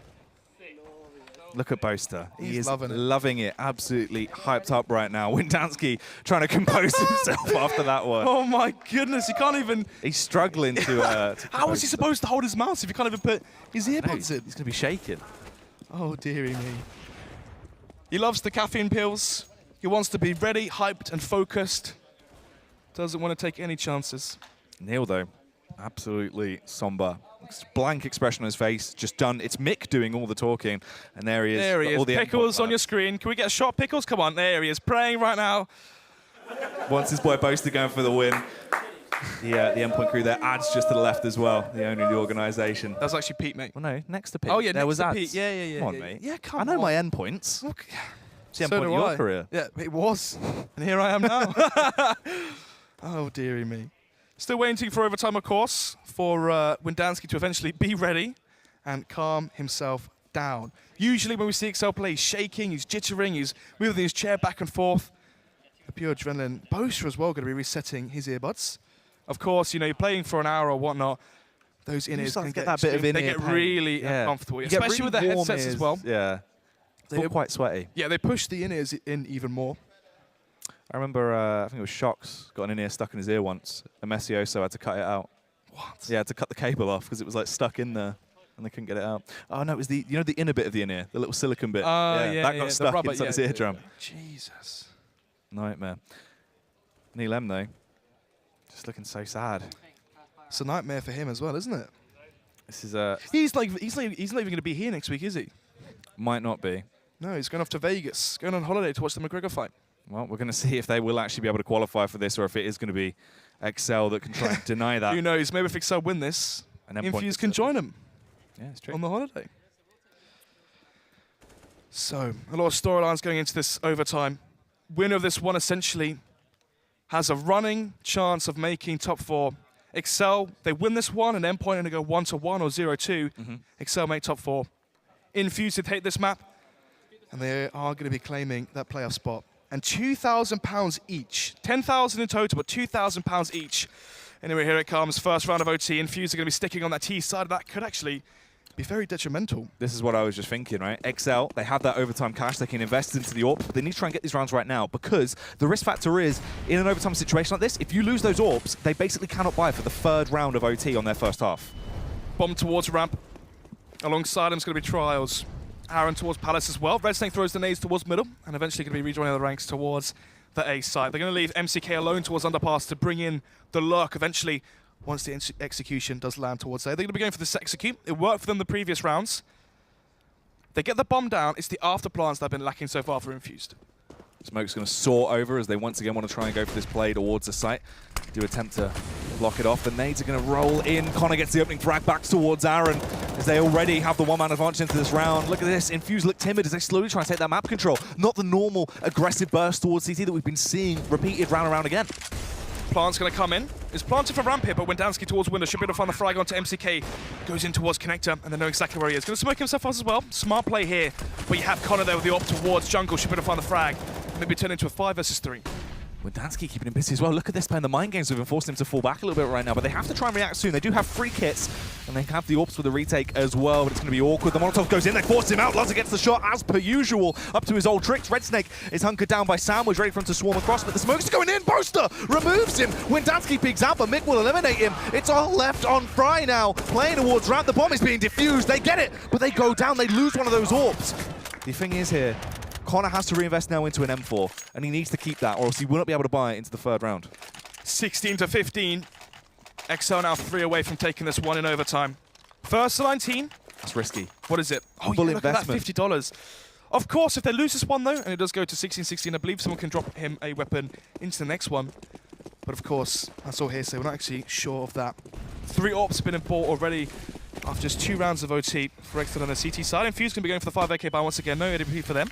Look at Boaster. He is loving it. Absolutely hyped up right now. Windansky trying to compose himself after that one. Oh my goodness, he can't even... He's struggling to How is he supposed to hold his mouse if he can't even put his earbuds in? He's going to be shaking. Oh, dearie me. He loves the caffeine pills. He wants to be ready, hyped, and focused. Doesn't want to take any chances. Neil, though, absolutely somber. Blank expression on his face, just done. It's Mick doing all the talking, and there he is. There he is. All the Pickles on your screen. Can we get a shot, Pickles? Come on, there he is, praying right now. Once his boy Boaster going for the win. The Endpoint crew there, ads just to the left as well, the owner of the organisation. That's actually Pete, mate. Well, no, next to Pete. Oh, yeah, there was next to ads. Pete. Yeah. Come on, mate. Yeah, come I know on. my endpoints. Look. It's the So endpoint do of your I. career. Yeah, it was. And here I am now. Oh, dearie me. Still waiting for overtime, of course, for Windansky to eventually be ready and calm himself down. Usually when we see exceL play, he's shaking, he's jittering, he's moving his chair back and forth. The pure adrenaline. Boaster as well going to be resetting his earbuds. Of course, you know, you're playing for an hour or whatnot. Those in-ears can get that bit of in-ear They get pain. really uncomfortable, You get especially really with the warm headsets as ears. well. Yeah. They feel quite sweaty. Yeah, they push the in-ears in even more. I remember, I think it was Shocks, got an in-ear stuck in his ear once. And Messioso had to cut it out. What? Yeah, had to cut the cable off because it was like stuck in there and they couldn't get it out. Oh no, it was the, you know, the inner bit of the in-ear, the little silicon bit. That got stuck inside his eardrum. Jesus. Nightmare. neaLM though, just looking so sad. It's a nightmare for him as well, isn't it? This is He's not even going to be here next week, is he? might not be. No, he's going off to Vegas, going on holiday to watch the McGregor fight. Well, we're going to see if they will actually be able to qualify for this or if it is going to be exceL that can try and deny that. Who knows? Maybe if exceL win this, Infused can join him Yeah, it's true. on the holiday. So, a lot of storylines going into this overtime. Winner of this one essentially has a running chance of making top 4. exceL, they win this one, and Endpoint going to go 1-1 or 0-2. exceL make top 4. Infused to take this map, and they are going to be claiming that playoff spot. And £2,000 each. 10,000 in total, but £2,000 each. Anyway, here it comes. First round of OT. Infused are going to be sticking on that T side. That could actually be very detrimental. This is what I was just thinking, right? exceL, they have that overtime cash. They can invest into the AWP, but they need to try and get these rounds right now because the risk factor is, in an overtime situation like this, if you lose those AWPs, they basically cannot buy for the 3rd round of OT on their first half. Bomb towards ramp. Alongside him is going to be Trials. Aaron towards Palace as well. Red Snake throws the nades towards middle and eventually going to be rejoining the ranks towards the A side. They're going to leave MCK alone towards underpass to bring in the lurk eventually once the execution does land towards A. They're going to be going for this execute. It worked for them the previous rounds. They get the bomb down. It's the after plans that have been lacking so far for Infused. Smoke's going to soar over as they once again want to try and go for this play towards the site. Do attempt to block it off. The nades are going to roll in. Connor gets the opening frag back towards Aaron as they already have the one-man advantage into this round. Look at this. Infused look timid as they slowly try and take that map control. Not the normal aggressive burst towards CT that we've been seeing repeated round and round again. Plant's going to come in. It's planted for ramp here, but Windansky towards window. Should be able to find the frag onto MCK. Goes in towards connector, and they know exactly where he is. Going to smoke himself out as well. Smart play here. But you have Connor there with the op towards jungle. Should be able to find the frag. Maybe turn into a 5 versus 3. Windansky keeping him busy as well. Look at this playing the mind games. We've been forcing him to fall back a little bit right now, but they have to try and react soon. They do have free kits, and they have the AWPs for the retake as well, but it's going to be awkward. The Molotov goes in, they force him out. Lazar gets the shot as per usual, up to his old tricks. Red Snake is hunkered down by Sandwich, ready for him to swarm across, but the smoke's going in. Boaster removes him. Windansky peeks out, but Mick will eliminate him. It's all left on Fry now, playing towards ramp. The bomb is being diffused. They get it, but they go down. They lose one of those AWPs. The thing is here, Connor has to reinvest now into an M4, and he needs to keep that, or else he will not be able to buy it into the third round. 16-15. exceL now 3 away from taking this one in overtime. First to 19. That's risky. What is it? Oh, Full yeah, look at that, investment. $50. Of course, if they lose this one, though, and it does go to 16-16, I believe someone can drop him a weapon into the next one. But of course, that's all hearsay. We're not actually sure of that. 3 AWPs been in bought already after just 2 rounds of OT for exceL on the CT side. Infused going to be going for the 5 AK buy once again. No AWP for them.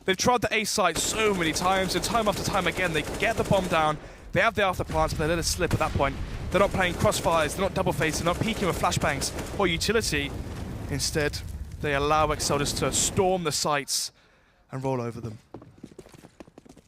They've tried the A site so many times, and time after time again, they get the bomb down. They have the after plants, but they let it slip at that point. They're not playing crossfires, they're not double phase, they're not peeking with flashbangs or utility. Instead, they allow exceL just to storm the sites and roll over them.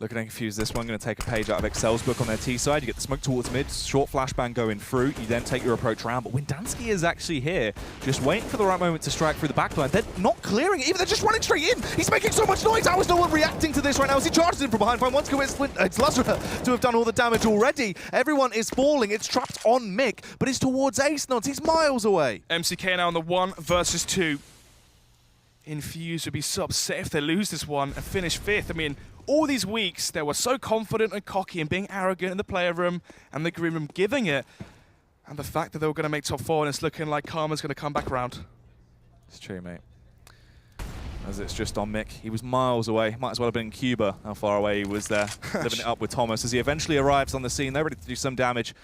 Looking at Infused, this one going to take a page out of exceL's book on their T side. You get the smoke towards mid, short flashbang going through. You then take your approach round, but Windansky is actually here, just waiting for the right moment to strike through the backline. They're not clearing it, even they're just running straight in. He's making so much noise. How is no one reacting to this right now as he charges in from behind? Fine, once it's Lazar to have done all the damage already. Everyone is falling. It's trapped on Mick, but it's towards Ace Nods. He's miles away. MCK now on the 1 versus 2. Infused would be so upset if they lose this one and finish 5th. I mean, all these weeks, they were so confident and cocky and being arrogant in the player room and the green room giving it. And the fact that they were going to make top 4 and it's looking like Karma's going to come back around. It's true, mate. As it's just on Mick. He was miles away. Might as well have been in Cuba, how far away he was there. Living it up with Thomas as he eventually arrives on the scene. They're ready to do some damage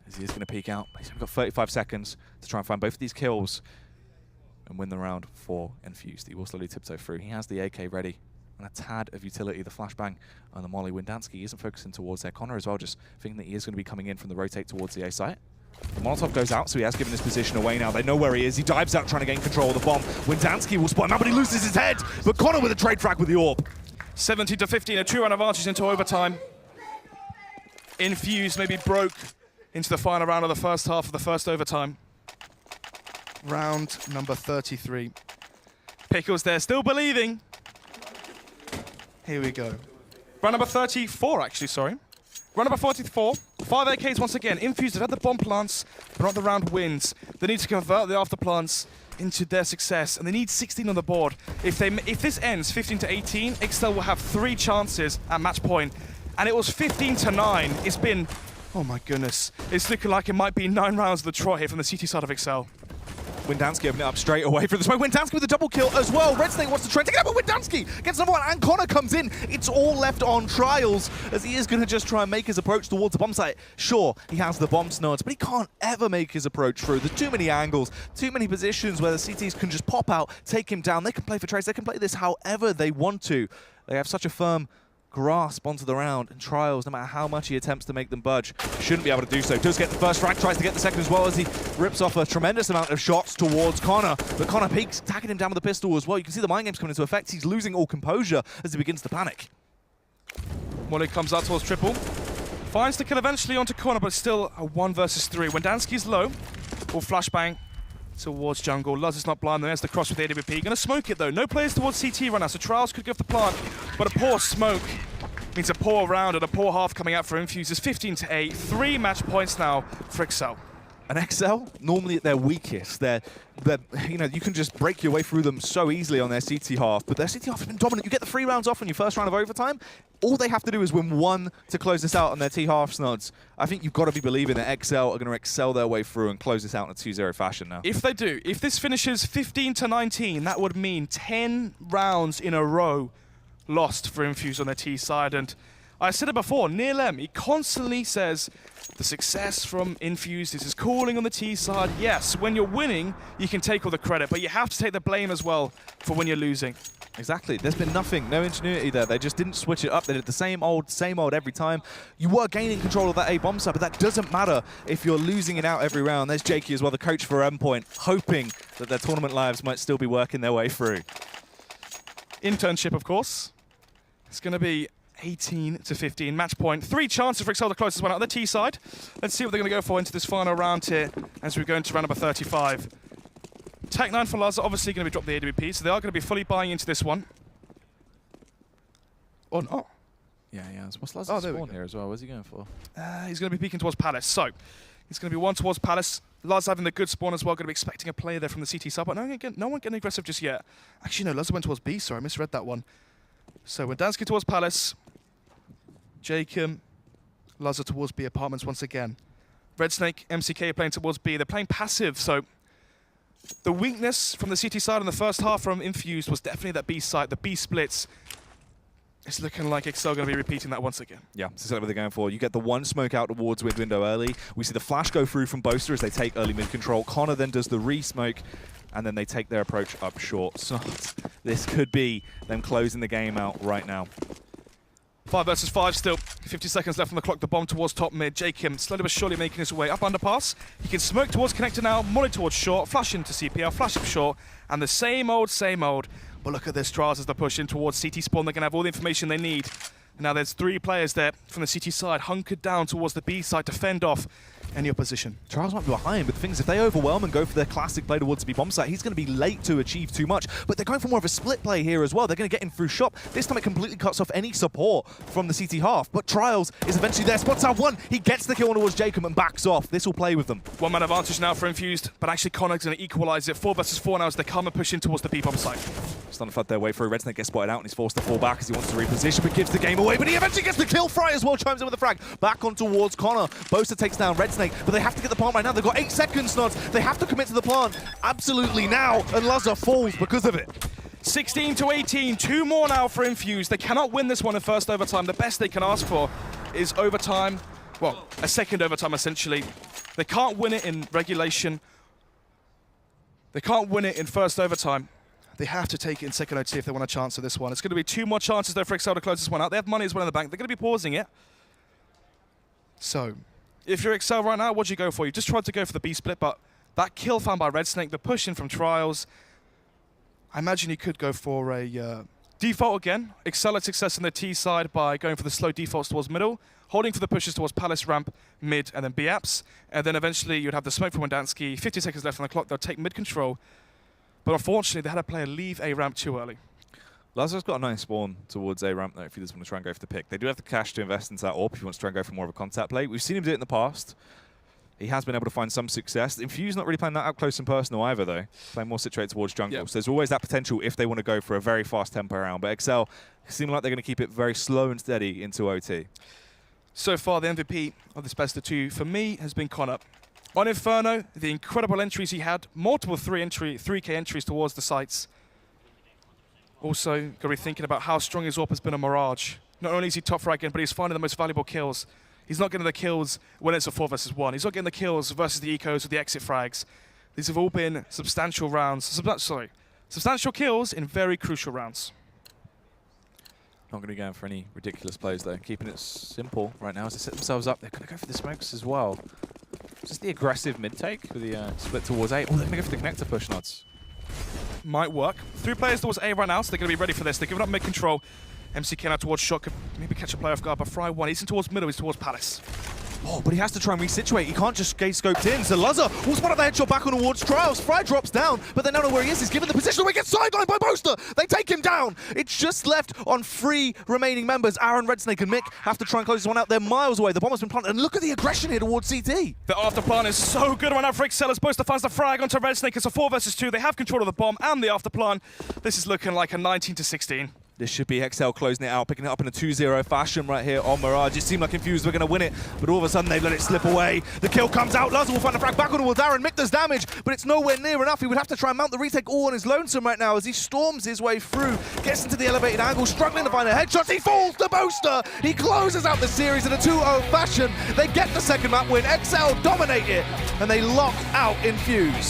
as he is going to peek out. He's got 35 seconds to try and find both of these kills and win the round for Infused. He will slowly tiptoe through. He has the AK ready. And a tad of utility, the flashbang and the molly. Windansky isn't focusing towards their Connor as well, just thinking that he is going to be coming in from the rotate towards the A site. The Molotov goes out, so he has given his position away now. They know where he is. He dives out trying to gain control of the bomb. Windansky will spot him out, but he loses his head. But Connor with a trade frag with the AWP. 17-15, a 2-round advantage into overtime. Infused maybe broke into the final round of the first half of the first overtime. Round number 33. Pickles there, still believing. Here we go. Round number 34, actually, sorry. Round number 44. 5 AKs once again. Infused have had the bomb plants, but not the round wins. They need to convert the after plants into their success, and they need 16 on the board. If this ends 15-18, exceL will have 3 chances at match point, and it was 15-9. It's been, oh my goodness. It's looking like it might be 9 rounds of the trot here from the CT side of exceL. Windansky opening it up straight away from the smoke. Windansky with a double kill as well. Red Snake wants to try and take it out, but Windansky gets another one, and Connor comes in. It's all left on trials as he is going to just try and make his approach towards the bomb site. Sure, he has the bomb snods, but he can't ever make his approach through. There's too many angles, too many positions where the CTs can just pop out, take him down. They can play for trades. They can play this however they want to. They have such a firm grasp onto the round, and trials, no matter how much he attempts to make them budge, shouldn't be able to do so. Does get the first frag, tries to get the second as well as he rips off a tremendous amount of shots towards Connor, but Connor peeks, tagging him down with the pistol as well. You can see the mind games coming into effect. He's losing all composure as he begins to panic. Molly comes out towards triple, finds the kill eventually onto Connor, but still a 1 versus 3. Windansky's low, all flashbang towards jungle. Luz is not blind, there's the cross with the AWP. Gonna smoke it though. No players towards CT right now, so Trials could go for the plant, but a poor smoke means a poor round and a poor half coming out for Infused. It's 15-8, 3 match points now for exceL. And exceL, normally at their weakest, they're, you know, you can just break your way through them so easily on their CT half, but their CT half has been dominant. You get the 3 rounds off on your first round of overtime. All they have to do is win 1 to close this out on their T half snods. I think you've got to be believing that exceL are going to excel their way through and close this out in a 2-0 fashion now. If they do, if this finishes 15-19, that would mean 10 rounds in a row lost for Infused on their T side. And I said it before, nearLem, he constantly says the success from Infused is his calling on the T side. Yes, when you're winning, you can take all the credit, but you have to take the blame as well for when you're losing. Exactly. There's been nothing, no ingenuity there. They just didn't switch it up. They did the same old every time. You were gaining control of that A bomb side, but that doesn't matter if you're losing it out every round. There's Jakey as well, the coach for Endpoint, hoping that their tournament lives might still be working their way through. Internship, of course. It's going to be 18 to 15, match point. 3 chances for exceL, the closest one out on the T side. Let's see what they're going to go for into this final round here as we go into round number 35. Tech9 for Laz are obviously going to be dropped the AWP, so they are going to be fully buying into this one. Or not. Yeah. What's Laz's spawn here as well? What's he going for? He's going to be peeking towards Palace. So, he's going to be one towards Palace. Laz having the good spawn as well, going to be expecting a player there from the CT side, but no one getting aggressive just yet. Actually, no, Laz went towards B, sorry, I misread that one. So, Wendansky towards Palace. Jacob, Laz towards B apartments once again. Red Snake, MCK playing towards B. They're playing passive, so the weakness from the CT side in the first half from Infused was definitely that B side, the B splits. It's looking like exceL going to be repeating that once again. Yeah, this is what they're going for. You get the one smoke out towards mid window early. We see the flash go through from Boaster as they take early mid control. Connor then does the re-smoke, and then they take their approach up short. So this could be them closing the game out right now. 5 versus 5 still. 50 seconds left on the clock. The bomb towards top mid. Jacob slowly but surely making his way up underpass. He can smoke towards connector now, molly towards short, flash into CPL, flash up short, and the same old. But look at this, Trials as they push in towards CT spawn. They're going to have all the information they need. And now there's 3 players there from the CT side, hunkered down towards the B side to fend off any opposition. Trials might be behind, but the thing is, if they overwhelm and go for their classic play towards the B bomb site, he's going to be late to achieve too much. But they're going for more of a split play here as well. They're going to get in through shop. This time it completely cuts off any support from the CT half. But Trials is eventually there. Spots out one. He gets the kill towards Jacob and backs off. This will play with them. 1-man advantage now for Infused, but actually Connor's going to equalize it. 4 versus 4 now as they come and push in towards the B bomb site. Starting to flood their way through. Red Snake gets spotted out and he's forced to fall back as he wants to reposition, but gives the game away. But he eventually gets the kill. Fry as well chimes in with the frag. Back on towards Connor. Boaster takes down Red Snake, but they have to get the plant right now. They've got 8 seconds, Nods. They have to commit to the plant absolutely now, and Lazar falls because of it. 16 to 18, 2 more now for Infused. They cannot win this one in first overtime. The best they can ask for is overtime. Well, a second overtime essentially. They can't win it in regulation. They can't win it in first overtime. They have to take it in second OT if they want a chance of this one. It's going to be 2 more chances though for exceL to close this one out. They have money as well in the bank. They're going to be pausing it. So, if you're exceL right now, what do you go for? You just tried to go for the B split, but that kill found by Red Snake, the push in from Trials, I imagine you could go for a default again. exceL had success on the T side by going for the slow defaults towards middle, holding for the pushes towards Palace ramp, mid, and then B apps. And then eventually you'd have the smoke from Wendansky. 50 seconds left on the clock. They'll take mid control. But unfortunately, they had a player leave A ramp too early. Lazar's got a nice spawn towards A ramp though if he does want to try and go for the pick. They do have the cash to invest into that AWP if he wants to try and go for more of a contact play. We've seen him do it in the past. He has been able to find some success. Infused not really playing that up close and personal either though. Playing more situated towards jungle. Yep. So there's always that potential if they want to go for a very fast tempo round. But exceL seem like they're going to keep it very slow and steady into OT. So far, the MVP of this best of 2 for me has been Connor. On Inferno, the incredible entries he had, multiple 3K entries towards the sites. Also, got to be thinking about how strong his AWP has been on Mirage. Not only is he top fragging, but he's finding the most valuable kills. He's not getting the kills when it's a 4 versus 1. He's not getting the kills versus the ecos or the exit frags. These have all been substantial rounds. Substantial kills in very crucial rounds. Not going to be going for any ridiculous plays though. Keeping it simple right now as they set themselves up. They're going to go for the smokes as well. Just the aggressive mid take with the split towards A. Oh, they're going to go for the connector push, Nods. Might work. 3 players towards A right now, so they're going to be ready for this. They're giving up mid control. MCK now towards shot, could maybe catch a player off guard, but Fry 1. He's in towards middle, he's towards Palace. Oh, but he has to try and resituate. He can't just gate scoped in. So Lazar will spot up the headshot back on towards Trials. Fry drops down, but they don't know where he is. He's given the position. We get sidelined by Boaster. They take him down. It's just left on 3 remaining members. Aaron, Red Snake, and Mick have to try and close this one out. They're miles away. The bomb has been planted. And look at the aggression here towards CT. The after plan is so good right now for exceL as Boaster finds the frag onto Red Snake. It's a 4 versus 2. They have control of the bomb and the after plan. This is looking like a 19 to 16. This should be exceL closing it out, picking it up in a 2-0 fashion right here on Mirage. It seemed like Infused were going to win it, but all of a sudden they've let it slip away. The kill comes out. Laza will find the frag back on the wall. Darren Mick does damage, but it's nowhere near enough. He would have to try and mount the retake all on his lonesome right now as he storms his way through, gets into the elevated angle, struggling to find a headshot. He falls to Booster. He closes out the series in a 2-0 fashion. They get the second map win. exceL dominate it, and they lock out Infused.